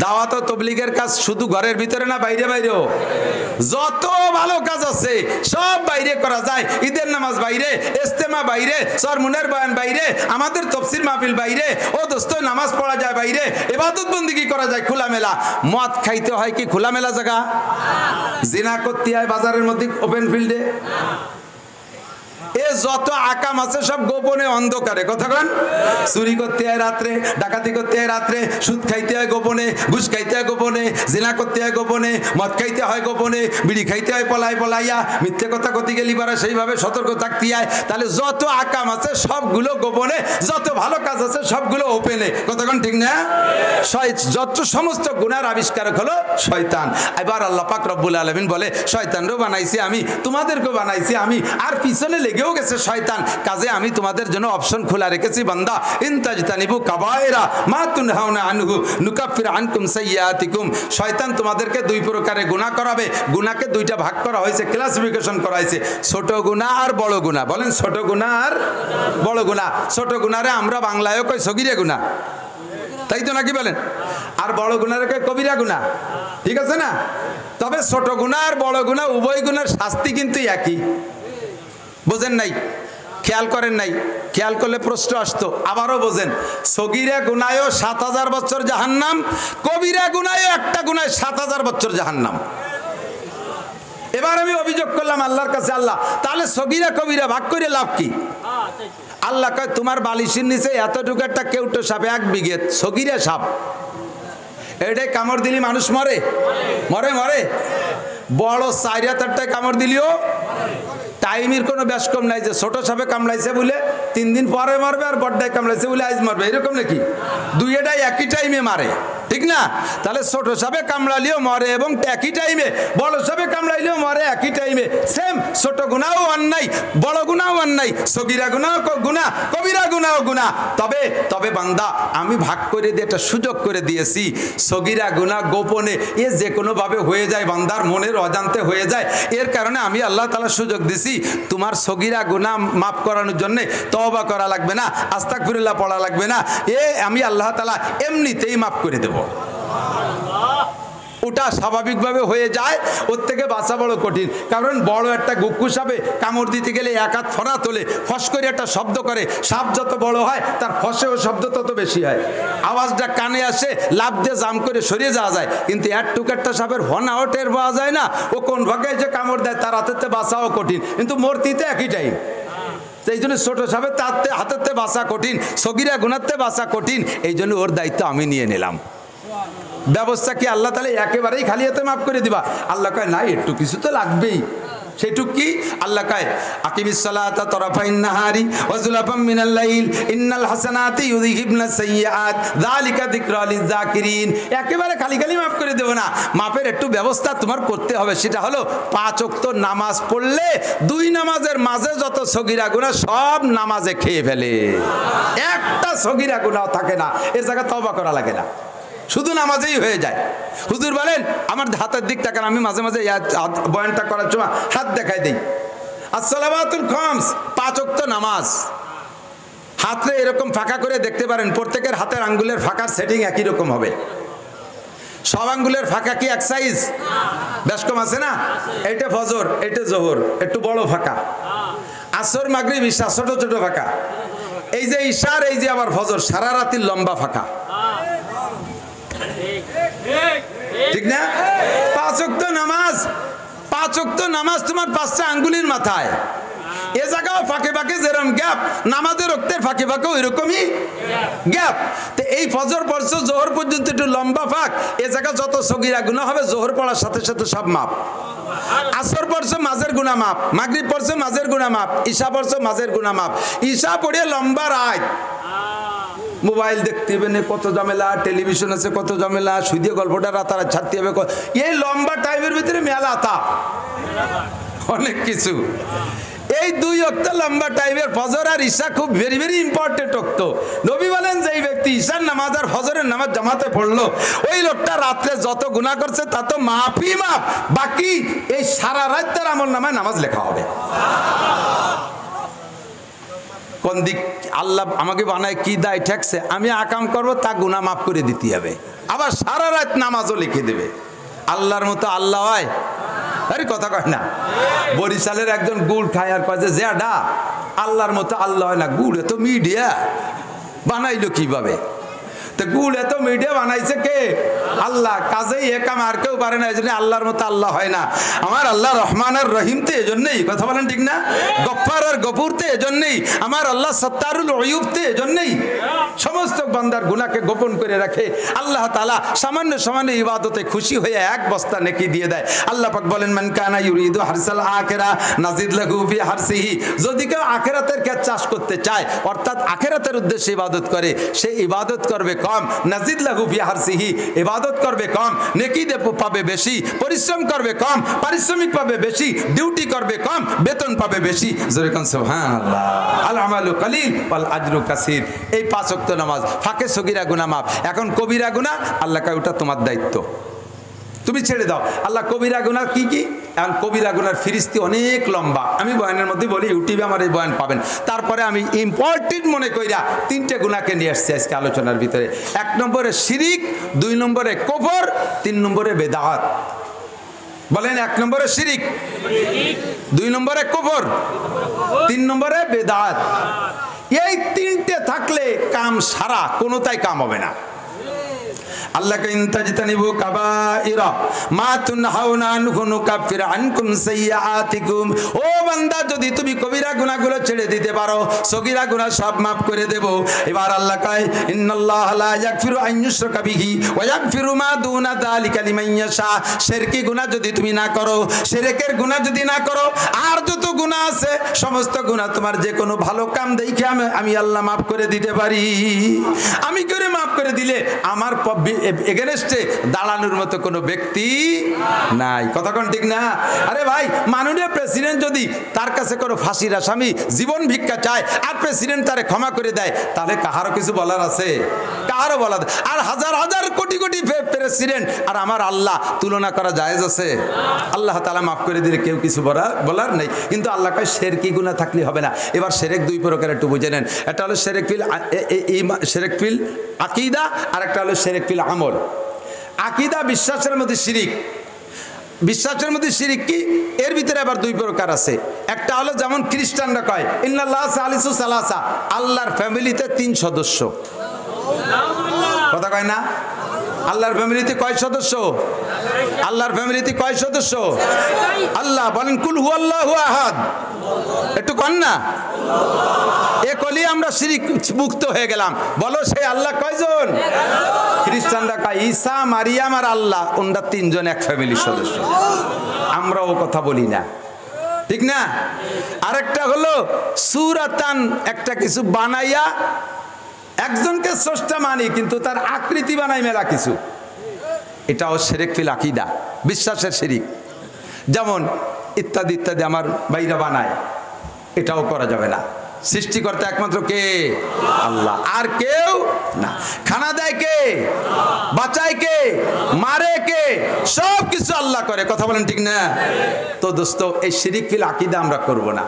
দাওয়াত ও তবলিগের কাজ শুধু ঘরের ভিতরে না বাইরে বাইরেও? যত ভালো কাজ আছে সব বাইরে করা যায়। ঈদের নামাজ বাইরে, ইস্তেমা বাইরে, সরমুনের বয়ান বাইরে, আমাদের তফসির মাহফিল বাইরে, ও দোস্ত নামাজ পড়া যায় বাইরে, ইবাদত বন্দেগী করা যায় খোলামেলা। মদ খাইতে হয় কি খোলামেলা জায়গা? জিনা করতে হয় বাজারের মধ্যে ওপেন ফিল্ডে? এ যত আকাম আছে সব গোপনে অন্ধকারে। কথা কন? চুরি করতে হয় রাত্রে, ডাকাতি করতে হয় রাত্রে, সুদ খাইতে হয় গোপনে, ঘুষ খাইতে হয় গোপনে, জিনা করতে হয় গোপনে, মদ খাইতে হয় গোপনে, বিড়ি খাইতে হয় পলাইয়া, মিথ্যে কথা কতি গেলি পারা সেইভাবে সতর্ক থাকতে হয়। তাহলে যত আকাম আছে সবগুলো গোপনে, যত ভালো কাজ আছে সবগুলো ওপেনে। কথা কন ঠিক না? যত সমস্ত গুনার আবিষ্কারক হলো শয়তান। এবার আল্লাহ পাক রব্বুল আলামিন বলে শয়তানরও বানাইছি আমি, তোমাদেরকেও বানাইছি আমি, আর পিছনে লেগেও গেছে শয়তান। কাজে আমি তোমাদের জন্য অপশন খোলা রেখেছি, বান্দা ইনতাজতানিবু কাবায়রা মা তুনহাউনা আনহু নুকাফির আনকুম সাইয়্যাতিকুম। শয়তান তোমাদেরকে দুই প্রকারে গুনাহ করাবে। গুনাহকে দুইটা ভাগ করা হয়েছে, ক্লাসিফিকেশন করা হয়েছে, ছোট গুনাহ আর বড় গুনাহ। বলেন ছোট গুনাহ আর বড় গুনাহ। ছোট গুনাহরে আমরা বাংলায়ও কই সগীরা গুনাহ, তাই তো নাকি বলেন? আর বড় গুনাহরে কই কবিরা গুনাহ। ঠিক আছে না? তবে ছোট গুনাহ আর বড় গুনাহ উভয় গুনার শাস্তি কিন্তু একই। বোঝেন নাই? খেয়াল করেন নাই? খেয়াল করলে প্রশ্ন আসতো। আবারও বোঝেন, সগীরা গুনায়ও ৭,০০০ বছর জাহান্নাম, কবিরা গুনায়ও একটা গুনায় ৭,০০০ বছর জাহান্নাম। এবার আমি অভিযোগ করলাম আল্লাহর কাছে, আল্লাহ তাহলে সগীরা কবিরা ভাগ করে লাভ কি? আল্লাহ কয় তোমার বালিশের নিচে এতটুকু একটা কেউটো সাপ, ১ বিঘে সগীরা সাপ, এটাই কামড় দিলি মানুষ মরে? মরে মরে। বড় ৪-৫টায় কামড় দিলিও টাইমের কোনো ব্যাস কম নাই যে ছোট সাপে কামড়াইছে বলে ৩ দিন পরে মারবে আর বড়টায় কামড়াইছে বলে আজ মারবে, এরকম নাকি? দুইটাই একই টাইমে মারে, ঠিক না? তাহলে ছোট সাপে কামড়ালিও মরে এবং একই টাইমে, বড় সাপে কামড়াইলেও মরে একই টাইমে। সেম, ছোট গুনাহও অন্যায়, বড় গুনাহও অন্যায়, সগীরা গুনাহ গুনাহ, কবিরা গুনাহ গুনাহ। তবে বান্দা আমি ভাগ করে দিয়ে একটা সুযোগ করে দিয়েছি। সগীরা গুনাহ গোপনে এ যে কোনোভাবে হয়ে যায়, বান্দার মনের অজান্তে হয়ে যায়। এর কারণে আমি আল্লাহ তাআলা সুযোগ দিছি, তোমার সগীরা গুনাহ মাফ করানোর জন্য তওবা করা লাগবে না, আস্তাগফিরুল্লাহ পড়া লাগবে না। আমি আল্লাহ তাআলা এমনিতেই মাফ করে দেব। ওটা স্বাভাবিকভাবে হয়ে যায়, ওর থেকে বাঁচা বড় কঠিন। কারণ বড় একটা গুক্কু সাপে কামড় দিতে গেলে ১ হাত ফনা তোলে, ফস করে একটা শব্দ করে। সাপ যত বড় হয় তার ফসেও শব্দ তত বেশি হয়, আওয়াজটা কানে আসে, লাফ দিয়ে জাম করে সরিয়ে যাওয়া যায়। কিন্তু একটা সাপের ফনাও টের পাওয়া যায় না, ও কোন ভাগে যে কামড় দেয় তার হাতেতে বাঁচাও কঠিন, কিন্তু মূর্তিতে একই টাইম। এই জন্য ছোট সাপের হাতেতে বাঁচা কঠিন, সগীরা গুনাহতে বাঁচা কঠিন। এই জন্য ওর দায়িত্ব আমি নিয়ে নিলাম। ব্যবস্থা কি আল্লাহ তাহলে একেবারেই খালি হাতে মাফ করে দিবা? আল্লাহ কয় না, একটু কিছু তো লাগবেই। সেটুক কি? আল্লাহ কয় আকিমিস সালাতা তরাফাইন নাহারি ওয়া যুলাফাম মিনাল লাইল ইন্নাল হাসানাতি ইউযহিবনাস সাইয়্যাত যালিকা যিকরা লিয-যাকিরিন। একেবারে খালি মাফ করে দেব না, মাফের একটু ব্যবস্থা তোমার করতে হবে। সেটা হলো ৫ ওয়াক্ত নামাজ পড়লে ২ নামাজের মাঝে যত সগীরা গুনাহ সব নামাজে খেয়ে ফেলে, একটা সগীরা গুনাহ থাকে না। এর জায়গায় তওবা করা লাগে না, শুধু নামাজেই হয়ে যায়। হুজুর বলেন আমার হাতের দিক তাকান, আমি মাঝে মাঝে বয়ানটা করার সময় হাত দেখাই দিই। আসসালাওয়াতুল খামস, ৫ ওয়াক্ত নামাজ। হাতে এরকম ফাঁকা করে দেখতে পারেন, প্রত্যেকের হাতের আঙ্গুলের ফাঁকার সেটিং একই রকম হবে। সব আঙ্গুলের ফাঁকা কি এক সাইজ? বেশ কম আছে না? এইটা ফজর, এইটা জোহর, একটু বড় ফাঁকা। আসর, মাগরিব, ঈশা ছোট ছোট ফাঁকা। এই যে ঈশার, এই যে আবার ফজর, সারা রাতের লম্বা ফাঁকা, ঠিক না? ৫ ওয়াক্ত নামাজ, ৫ ওয়াক্ত নামাজ তোমার ৫টা আঙ্গুলের মাথায়। এ জায়গাও ফাঁকে ফাঁকে যেরকম গ্যাপ, নামাজের রক্তের ফাঁকে ফাঁকে ওই রকমই গ্যাপ। তো এই ফজর পড়ছো, জোহর পর্যন্ত একটু লম্বা ফাঁক। এ জায়গা যত সগীরা গুনাহ হবে জোহর পড়ার সাথে সাথে সব মাপ। আসর পড়ছো, মাঝের গুনাহ মাপ। মাগরিব পড়ছো, মাঝের গুনাহ মাপ। ঈশা পড়ছো, মাঝের গুনাহ মাপ। ঈশা পড়ে লম্বা রাত, মোবাইল দেখতে হবে না, কত ঝামেলা, টেলিভিশন আছে কত ঝামেলা, সুদিয়ে গল্পটা রাতারাত ছাড়তে হবে। এই লম্বা টাইমের ভিতরে মেলা তা অনেক কিছু। এই 2 ওয়াক্ত লম্বা টাইমের ফজর আর ঈশা খুব ভেরি ভেরি ইম্পর্টেন্ট ওয়াক্ত। নবী বলেন যে ব্যক্তি ঈশার নামাজ আর ফজরের নামাজ জামাতে পড়লো, ওই লোকটা রাত্রে যত গুনাহ করছে তা তো মাফই মাফ, বাকি এই সারা রাত তার আমলনামায় নামাজ লেখা হবে। কোন দিক আল্লাহ আমাকে বানায় কি দায় ঠেকছে, আমি আকাম করব তা গুনাহ মাফ করে দিতে হবে, আবার সারা রাত নামাজও লিখে দেবে। আল্লাহর মতো আল্লাহ হয়? আরে কথা কয় না। বরিশালের একজন গুড় খায় আর কয় যে ডা আল্লাহর মতো আল্লাহ হয় না, গুড় এত মিডিয়া বানাইলো কিভাবে? তো গুড় এত মিডিয়া বানাইছে কে? আল্লাহ। কাজেই এ কাম আর কেউ পারে না, এই জন্য আল্লাহর মতো আল্লাহ হয় না। আমার আল্লাহ রহমান আর রহিম তো এজন্যই, কথা বলেন ঠিক না? গফফার আর গফুর তো এজন্যই, আমার আল্লাহ সত্তারুল উয়ুব তো এজন্যই। সমস্ত বান্দার গুনাহকে গোপন করে রাখে আল্লাহ তাআলা, সামান্য সামান্য ইবাদতে খুশি হয়ে এক বস্তা নেকি দিয়ে দেয়। আল্লাহ পাক বলেন মান কানা ইউরিদু হারসাল আখিরা নাজিদ লাহু ফি হারসিহি, যদি কেউ আখিরাতের ক্ষেত চাষ করতে চায় অর্থাৎ আখিরাতের উদ্দেশ্যে ইবাদত করে, সে ইবাদত করবে কম, নাজিদ লাহু ফি হারসিহি, ইবাদত করবে কম, নেকি পাবে বেশি, পরিশ্রম করবে কম, পারিশ্রমিক পাবে বেশি, ডিউটি করবে কম, বেতন পাবে বেশি। জোরে কোন সুবহানাল্লাহ। আল আমালু কালিল ওয়াল আজরু কাসীর। এই 5 ওয়াক্ত নামাজ, ফাঁকে সগীরা গুনাহ মাফ। এখন কবিরা গুনাহ আল্লাহ কয় ওটা তোমার দায়িত্ব, তুমি ছেড়ে দাও। আল্লাহ কবিরা গুনাহ কি কি? এখন কবিরা গুনার ফিরিস্তি অনেক লম্বা, আমি বয়ানের মধ্যে বলি, ইউটিউবে আমার এই বয়ান পাবেন। তারপরে আমি ইম্পর্টেন্ট মনে কইরা 3টে গুনাহকে নিয়ে আসছি আজকে আলোচনার ভিতরে। 1 নম্বরে শিরিক, 2 নম্বরে কুফর, 3 নম্বরে বেদাত। বলেন 1 নম্বরে শিরিক, 2 নম্বরে কুফর, 3 নম্বরে বেদাত। এই 3টে থাকলে কাম সারা, কোনোটাই কাম হবে না। আল্লাহকে ইনতাজতানিবু কাবাইরা মা তুনহাউনা আনহু নুকাফির আনকুম সাইয়্যাতিকুম। ও বান্দা, যদি তুমি কবিরা গুনাহগুলো ছেড়ে দিতে পারো, সগীরা গুনাহ সব maaf করে দেব। এবার আল্লাহ কয় ইন্নাল্লাহা লা ইয়াগফিরু আন ইউশরাকা বিহি ওয়া ইয়াগফিরু মা দুনা যালিকা লিমান ইয়াশা। শিরকি গুনাহ যদি তুমি না করো, শিরকের গুনাহ যদি না করো, আর যত গুনাহ আছে সমস্ত গুনাহ তোমার যে কোনো ভালো কাম দেখে আমি আল্লাহ maaf করে দিতে পারি। আমি করে maaf করে দিলে আমার এগেনস্টে দাঁড়ানোর মতো কোনো ব্যক্তি নাই। কথা কোন ঠিক না? আরে ভাই, মাননীয় প্রেসিডেন্ট যদি তার কাছে কোনো ফাঁসির আসামি জীবন ভিক্ষা চায় আর প্রেসিডেন্ট তারে ক্ষমা করে দেয়, তাহলে কাহারও কিছু বলার আছে? কাহারও বলার? আর হাজার হাজার কোটি কোটি প্রেসিডেন্ট আর আমার আল্লাহ তুলনা করা জায়েজ আছে? আল্লাহ তাআলা মাফ করে দিলে কেউ কিছু বলার নেই। কিন্তু আল্লাহ কয় শিরকি গুনাহ থাকলে হবে না। এবার শিরক 2 প্রকার, একটু বুঝে নেন। এটা হলো শিরক ফিল আকীদা, আর একটা হলো শিরক ফিল আমল। আকীদা বিশ্বাসের মধ্যে শিরিক, বিশ্বাসের মধ্যে শিরিক কি? এর ভিতরে আবার 2 প্রকার আছে। একটা হলো যেমন খ্রিস্টানরা কয় ইন্নাল্লাহ সালিসু সালাসা, আল্লাহর ফ্যামিলিতে 3 সদস্য। কথা কয় না? আল্লাহর ফ্যামিলিতে কয় সদস্য? আল্লাহর ফ্যামিলিতে কয় সদস্য? আল্লাহ বলেন কুল হুয়াল্লাহু আহাদ, একটু কন না। এ কলি আমরা শিরিক মুক্ত হয়ে গেলাম। বলো সেই আল্লাহ কয়জন? খ্রিস্টানরা কয় ঈসা, মারিয়াম আর আল্লাহ, ওনরা 3 জন এক ফ্যামিলির সদস্য। আমরা ও কথা বলি না, ঠিক না? আরেকটা হলো সুরাতান, একটা কিছু বানাইয়া একজনকে স্রষ্টা মানি কিন্তু তার আকৃতি বানাই মেলা কিছু। এটাও শিরক ফিল আকীদা, বিশ্বাসের শিরিক। যেমন ইত্যাদি ইত্যাদি আমার বাইরা বানায়, এটাও করা যাবে না। সৃষ্টিকর্তা একমাত্র কে? আল্লাহ, আর কেউ না। খানা দেয় কে? বাঁচায় কে? মারে কে? সব কিছু আল্লাহ করে। কথা বলেন ঠিক না? তো দোস্ত, এই শিরিক ফিল আকীদা আমরা করব না।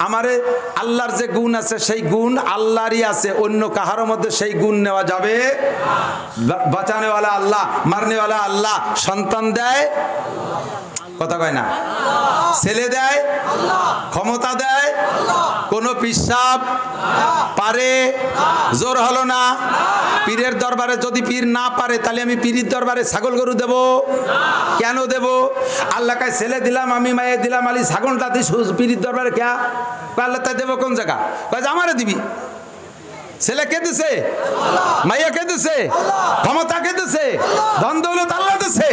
আমারে আল্লাহর যে গুণ আছে সেই গুণ আল্লাহরই আছে, অন্য কাহারও মধ্যে সেই গুণ নেওয়া যাবে। বাঁচানেওয়ালা আল্লাহ, মারনেওয়ালা আল্লাহ, সন্তান দেয় কথা কয় না, ছেলে দেয়, ক্ষমতা দেয়, কোন পিসাব পারে, জোর হলো না। পীরের দরবারে যদি পীর না পারে তাহলে আমি পীরের দরবারে ছাগল গরু দেব? কেন দেব? আল্লাহ কাছে ছেলে দিলাম, আমি মায়ে দিলাম, আলী ছাগলটা দিস পীরের দরবারে কে? আল্লাহ তাই দেবো কোন জায়গা? কয় আমারে দিবি। ছেলে কে দিছে? মাইয়া কে দিছে? ক্ষমতা কে দিছে? ধন দৌলত আল্লাহ দিছে।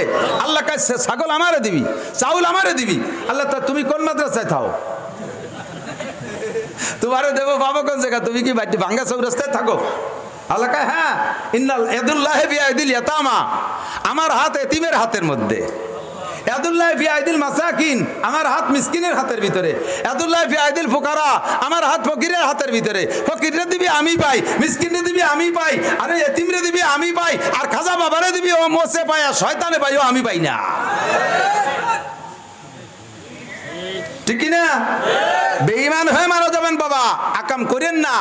আল্লাহ কাছে ছাগল আমারে দিবি, চাউল আমারে দিবি। আল্লাহ তা তুমি কোন মাদ্রাসায় থাও? তোমারে দেবো পাবো কোন জায়গা? তুমি কি ভাঙ্গা চৌরাস্তায় থাকো? আল্লাহ কয় হ্যাঁ, ইন্নাল ইয়াদুল্লাহি বিয়াদিল ইয়াতামা, আমার হাত এতিমের হাতের মধ্যে। ইয়াদুল্লাহি ফি আইদিল মাসাকিন, আমার হাত মিসকিনের হাতের ভিতরে। ইয়াদুল্লাহি ফি আইদিল ফুকারা, আমার হাত ফকিরের হাতের ভিতরে। ফকিররে দিবি আমি পাই, মিসকিনরে দিবি আমি পাই, আরে এতিমরে দিবি আমি পাই, আর খাজা বাবারে দিবি ও মোসে পায়, আর শয়তানে পাই ও আমি পাই না। ঠিক না? বেঈমান হয়ে মারা যাবেন বাবা, আকাম করেন না।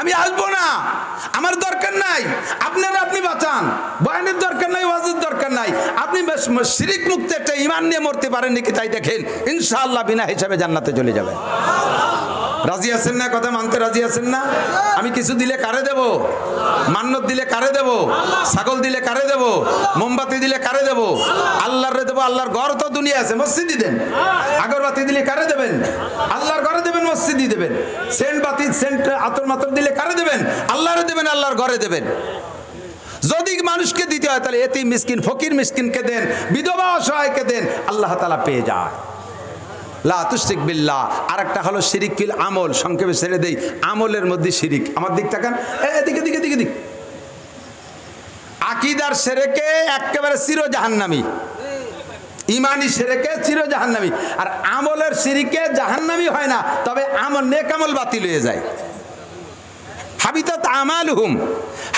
আমি আসবো না, আমার দরকার নাই। আপনারা আপনি বাঁচান, বয়ানের দরকার নাই, ওয়াজের দরকার নাই। আপনি শিরিক মুক্ত একটা ঈমান নিয়ে মরতে পারেন নাকি তাই দেখেন, ইনশাআল্লাহ বিনা হিসাবে জান্নাতে চলে যাবেন। রাজি আছেন না? কথা মানতে রাজি আছেন না? আমি কিছু দিলে কারে দেব? মান্নত দিলে কারে দেব? ছাগল দিলে কারে দেব? মোমবাতি দিলে কারে দেব? আল্লাহর দেব। আল্লাহর ঘর তো দুনিয়া আছে, মসজিদই দেন। আগরবাতি দিলে কারে দেবেন? আল্লাহর ঘরে দেবেন, মসজিদই দেবেন। সেন্ট বাতি, সেন্ট আতর মাতর দিলে কারে দেবেন? আল্লাহরে দেবেন, আল্লাহর ঘরে দেবেন। যদি মানুষকে দিতে হয় তাহলে এতিম মিসকিন, ফকির মিসকিনকে দেন, বিধবা অসহায়কে দেন, আল্লাহ তাআলা পেয়ে যায়। লা তুশরিক বিল্লাহ। আরেকটা হলো শিরিক ফিল আমল, সংক্ষেপে ছেড়ে দেই, আমলের মধ্যে শিরিক। আমার দিক তাকান, এদিকে দিকে দিকে দিক। আকীদার শিরকে একেবারে চির জাহান্নামী, ইমানি শিরকে চির জাহান্নামী। আর আমলের শিরকে জাহান্নামী হয় না, তবে আমল, নেক আমল বাতিল হয়ে যায়। হাবিতাত আমালুহুম,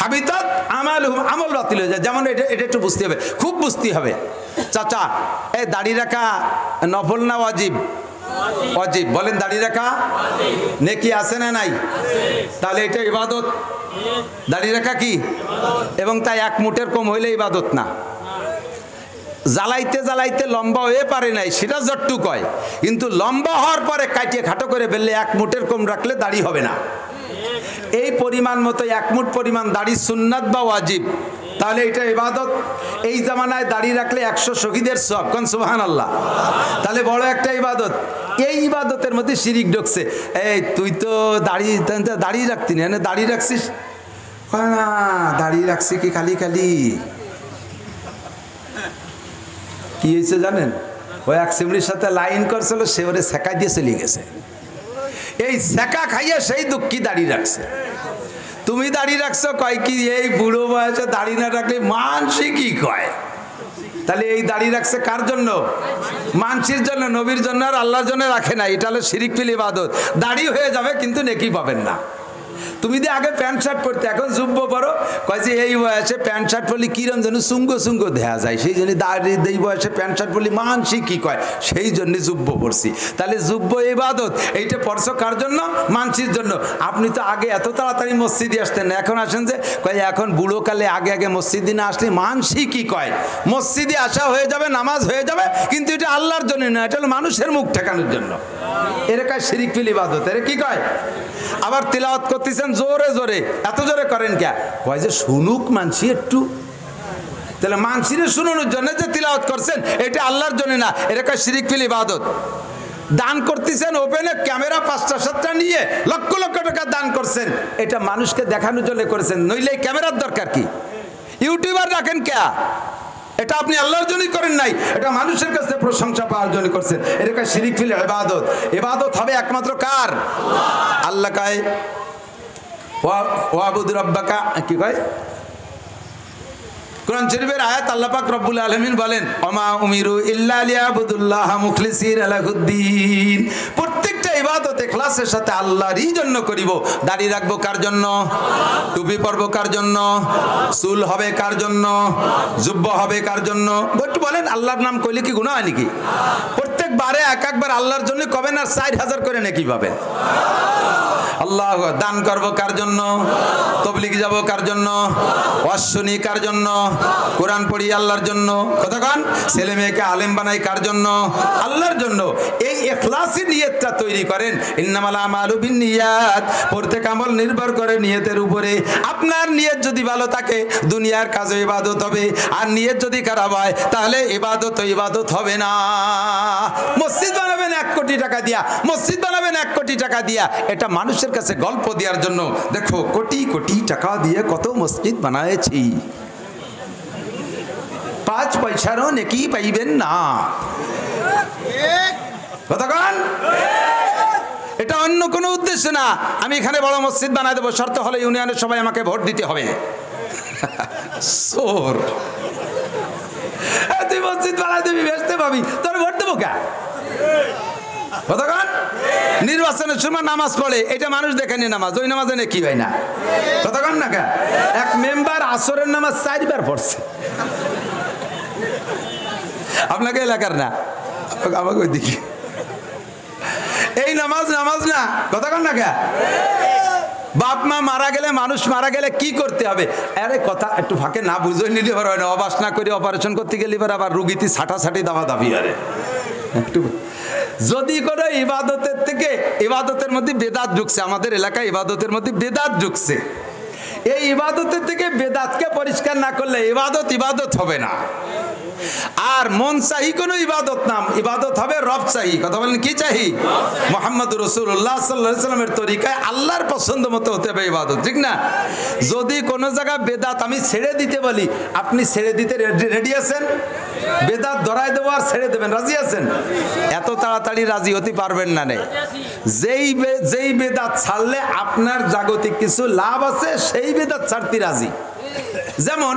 হাবিতাত আমালুহুম, আমল বাতিল হয়ে যায়। যেমন এটা একটু বুঝতে হবে, খুব বুঝতে হবে। চাচা, এই দাড়ি রাখা নফল না ওয়াজিব? ওয়াজিব। বলেন, দাড়ি রাখা নেকি আছে না নাই? তাহলে এটা ইবাদত। দাড়ি রাখা কি? এবং তাই এক মুঠের কম হইলে ইবাদত না। জ্বালাইতে জ্বালাইতে লম্বা হয়ে পারে নাই, সেটা জট্টু কয়। কিন্তু লম্বা হওয়ার পরে কাটিয়ে খাটো করে ফেললে এক মুঠের কম রাখলে দাড়ি হবে না। এই পরিমাণ মতো এক মুঠ পরিমাণ দাড়ি সুন্নাত বা ওয়াজিব, তাহলে এটা ইবাদত। এই জামানায় দাড়ি রাখলে 100 শহীদের সওয়াব, কোন সুবহানাল্লাহ। তাহলে বড় একটা ইবাদত। এই ইবাদতের মধ্যে শিরিক ঢুকছে। এই তুই তো দাড়ি রাখতি না, দাড়ি রাখছিস না? দাড়ি রাখছি কি খালি খালি? কি হয়েছে জানেন? ওই এক সিমড়ির সাথে লাইন করছিল, সে ওরে সেকা দিয়ে চলে গেছে। এই সেকা খাইয়ে সেই দুঃখী দাড়ি রাখছে। তুমি দাড়ি রাখছো কয় কি এই বুড়ো বয়সে দাড়ি না রাখলে মানসি কি কয়? তাহলে এই দাড়ি রাখছে কার জন্য? মানসির জন্য, নবীর জন্য আর আল্লাহর জন্য রাখে না। এটা হলো শিরিক ফিল ইবাদত। দাড়ি হয়ে যাবে কিন্তু নেকি পাবেন না। তুমি যে আগে প্যান্ট শার্ট পরতে, এখন জুব্ব পরো, কয় যে এই বয়সে প্যান্ট শার্ট পরলে কিরম যেন সুঙ্গ সুঙ্গ দেখা যায়, সেই জন্য দাড়ি, এই বয়সে প্যান্ট শার্ট পরলে মানসি কি কয়, সেই জন্য জুব্ব পরছি। তাহলে জুব্ব ইবাদত। এইটা পরছো কার জন্য? মানসির জন্য। আপনি তো আগে এত তাড়াতাড়ি মসজিদে আসতেন না, এখন আসেন যে কয় এখন বুড়োকালে আগে আগে মসজিদে না আসলে মানসি কি কয়। মসজিদে আসা হয়ে যাবে, নামাজ হয়ে যাবে, কিন্তু এটা আল্লাহর জন্য না, এটা হলো মানুষের মুখ ঠেকানোর জন্য। এরা কয় শিরিক ফিল ইবাদত। এরা কি কয়? আবার তিলাওয়াত করতেছেন জোরে জোরে, এত জোরে করেন কে? কয় যে শুনুক মানসি একটু। তাহলে মানসিরে শুনানোর জন্য যে তিলাওয়াত করছেন, এটা আল্লাহর জন্য না, এটা কয় শিরিক ফিল ইবাদত। দান করতেছেন ওপেনে ক্যামেরা 5টা 7টা নিয়ে লক্ষ লক্ষ টাকা দান করছেন, এটা মানুষকে দেখানোর জন্য করেছেন, নইলে ক্যামেরার দরকার কি? ইউটিউবার রাখেন কে? এটা আপনি আল্লাহর জন্যই করেন নাই, এটা মানুষের কাছে প্রশংসা পাওয়ার জন্য করছেন। এটা শিরিক ফিল ইবাদত। ইবাদত হবে একমাত্র কার? আল্লাহ কয় ওয়াবুদ রাব্বাকা, কি কয় কোরআন শরীফের আয়াত, আল্লাহ পাক রব্বুল আলামিন বলেন ওমা উমিরু ইল্লা লিয়াবুদুল্লাহ মুখলিসিনা লাহুদ্দিন। প্রত্যেকটা ইবাদত ইখলাসের সাথে আল্লাহরই জন্য করিব। দাড়ি রাখবো কার জন্য? টুপি পরবো কার জন্য? চুল হবে কার জন্য? জুব্ব হবে কার জন্য? একটু বলেন, আল্লাহর নাম কইলে কি গুনাহ হয় নাকি? প্রত্যেকবারে এক একবার আল্লাহর জন্য কবেন আর 4000 করে নাকি পাবেন। আল্লাহ দান করবো কার জন্য? তবলিগ যাব কার জন্য? ওয়াজ শুনি কার জন্য? কোরআন পড়ি আল্লাহর জন্য। কতক্ষণ ছেলে মেয়েকে আলেম বানাই কার জন্য? আল্লাহর জন্য। এই ইখলাসী নিয়তটা তৈরি করেন। ইন্নামাল আমালু বিন্নিয়াত। প্রত্যেক আমল নির্ভর করে নিয়তের উপরে। আপনার নিয়ত যদি ভালো থাকে দুনিয়ার কাজে ইবাদত হবে, আর নিয়ত যদি খারাপ হয় তাহলে ইবাদত হবে না। মসজিদ বানাবেন 1 কোটি টাকা দিয়া, মসজিদ বানাবেন 1 কোটি টাকা দিয়া, এটা মানুষের কাছে গল্প দেওয়ার জন্য। দেখো কোটি কোটি টাকা দিয়ে কত মসজিদ বানায়েছি, 5 পয়সারও নেকি পাইবেন না। কতক্ষণ? এটা অন্য কোনো উদ্দেশ্য না। আমি এখানে বড় মসজিদ বানাই দেবো, শর্ত হলে ইউনিয়নের সবাই আমাকে ভোট দিতে হবে। সোর, তুই মসজিদ বানাই দিবি বেচতে পাবি, তোর ভোট দেবো কে? কতক্ষণ নির্বাচনের সময় নামাজ পড়ে, এটা মানুষ দেখেনি নামাজ, ওই নামাজে কি হয় না? কতক্ষণ না কে? এক মেম্বার আসরের নামাজ 4 বার পড়ছে, আপনাকে এলাকার না, আমাকে ওইদিকে। এই নামাজ নামাজ না, কতক্ষণ না কে? বাপ মা মারা গেলে, মানুষ মারা গেলে কি করতে হবে? আরে কথা একটু ফাঁকে না বুঝে নিলে হয় না, অবাস না করে অপারেশন করতে গেলে আবার রুগীতে ছাটাছাটি দাবা দাবি। আরে একটু যদি কোনো ইবাদতের থেকে, ইবাদতের মধ্যে বেদাত ঢুকছে, আমাদের এলাকায় ইবাদতের মধ্যে বেদাত ঢুকছে, এই ইবাদতের থেকে বেদাতকে পরিষ্কার না করলে ইবাদত ইবাদত হবে না। আর মন চাহি কোনো ইবাদত নাম, ইবাদত হবে রব চাহি। কথা বলেন কি চাহি? মুহাম্মদ রাসূলুল্লাহ সাল্লাল্লাহু আলাইহি ওয়াসাল্লামের তরিকায় আল্লাহর পছন্দ মতো হতে হবে ইবাদত, ঠিক না? যদি কোনো জায়গা বেদাত আমি ছেড়ে দিতে বলি, আপনি ছেড়ে দিতে রেডি আছেন? বেদাত ধরায় দেবো আর ছেড়ে দেবেন, রাজি আছেন? এত তাড়াতাড়ি রাজি হতে পারবেন না। যেই বেদাত ছাড়লে আপনার জাগতিক কিছু লাভ আছে, সেই বেদাত ছাড়তে রাজি। যেমন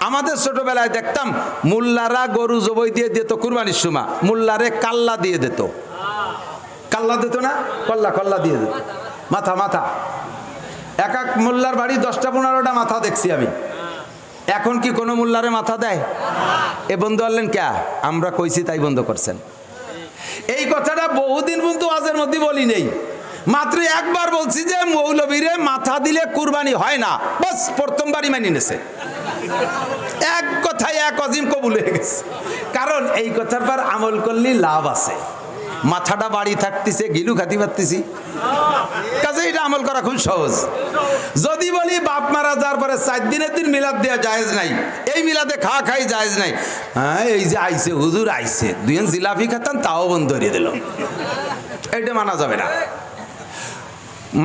আমাদের ছোটবেলায় দেখতাম মোল্লারা গরু জবাই দিয়ে দিত কুরবানির সময়, মোল্লারে কাল্লা দিয়ে দিত, কাল্লা দিত না, কল্লা কল্লা দিয়ে দিত, মাথা মাথা। এক এক মোল্লার বাড়ি 10টা-15টা মাথা দেখছি আমি। এখন কি কোনো মোল্লারে মাথা দেয়? এ বন্ধ করলেন কে? আমরা কইছি তাই বন্ধ করছেন। এই কথাটা বহুদিন পর্যন্ত ওয়াজের মধ্যে বলি নেই, মাত্র একবার বলছি যে মৌলবীরে মাথা দিলে কুরবানি হয় না, বাস প্রথমবারই মানি নেছে। এক কথায় এক অজিম কবুল হয়ে গেছে, কারণ এই কথার পর আমল করলে লাভ আছে। মাথাটা বাড়ি থাকতেছে, গিলু খাতি পারতেছি, কাজে এটা আমল করা খুব সহজ। যদি বলি বাপ মারা যাওয়ার পরে 4 দিনের দিন মিলাদ দেওয়া জায়েজ নাই, এই মিলাদে খাওয়া খাই জায়েজ নাই, হ্যাঁ এই যে আইছে হুজুর আইছে, 2 দিন জিলাপি খাতাম তাও বন্ধ করে দিল, এইটা মানা যাবে না।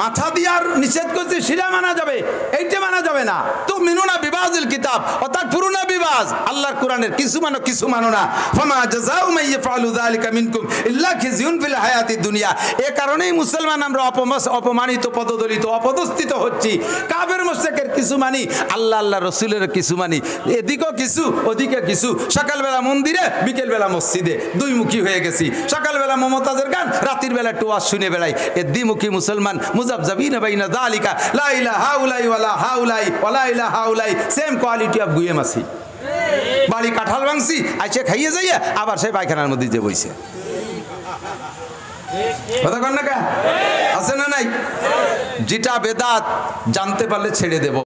মাথা দিয়ার নিষেধ করছে, সেটা মানা যাবে, এইটা মানা যাবে না। তো মিনুনা বিবাজিল কিতাব, অর্থাৎ পুরোনা বিবাজ, আল্লাহর কোরআনের কিছু মানো কিছু মানো না। ফামা জাযাউ মান ইয়াফআলু যালিকা মিনকুম ইল্লা খিজিউন ফিল হায়াতিদ দুনিয়া। এই কারণেই মুসলমান আমরা অপমানিত, পদদলিত, অপদস্থিত হচ্ছি। কাফের মুশরিকের কিছু মানি, আল্লাহ আল্লাহ রাসূলের কিছু মানি, এদিকেও কিছু ওদিকে কিছু। সকালবেলা মন্দিরে, বিকেলবেলা মসজিদে, দুই মুখী হয়ে গেছি। সকালবেলা মমতাজের গান, রাতের বেলা টোয়াজ শুনে বেড়াই। এ দ্বিমুখী মুসলমান, মুযাবযাবিনা বাইনা যালিকা, লা ইলাহা হাউলাই ওয়ালা হাউলাই ওয়ালা ইলাহা হাউলাই, সেম কোয়ালিটি অফ গুয়েম আছি। বাড়ি কাঁঠাল ভাঙছি, আইসে খাইয়ে যাইয়া আবার সেই পায়খানার মধ্যে যে বইছে। কথা কন না কা? আছে না নাই? যেটা বেদাত জানতে পারলে ছেড়ে দেব।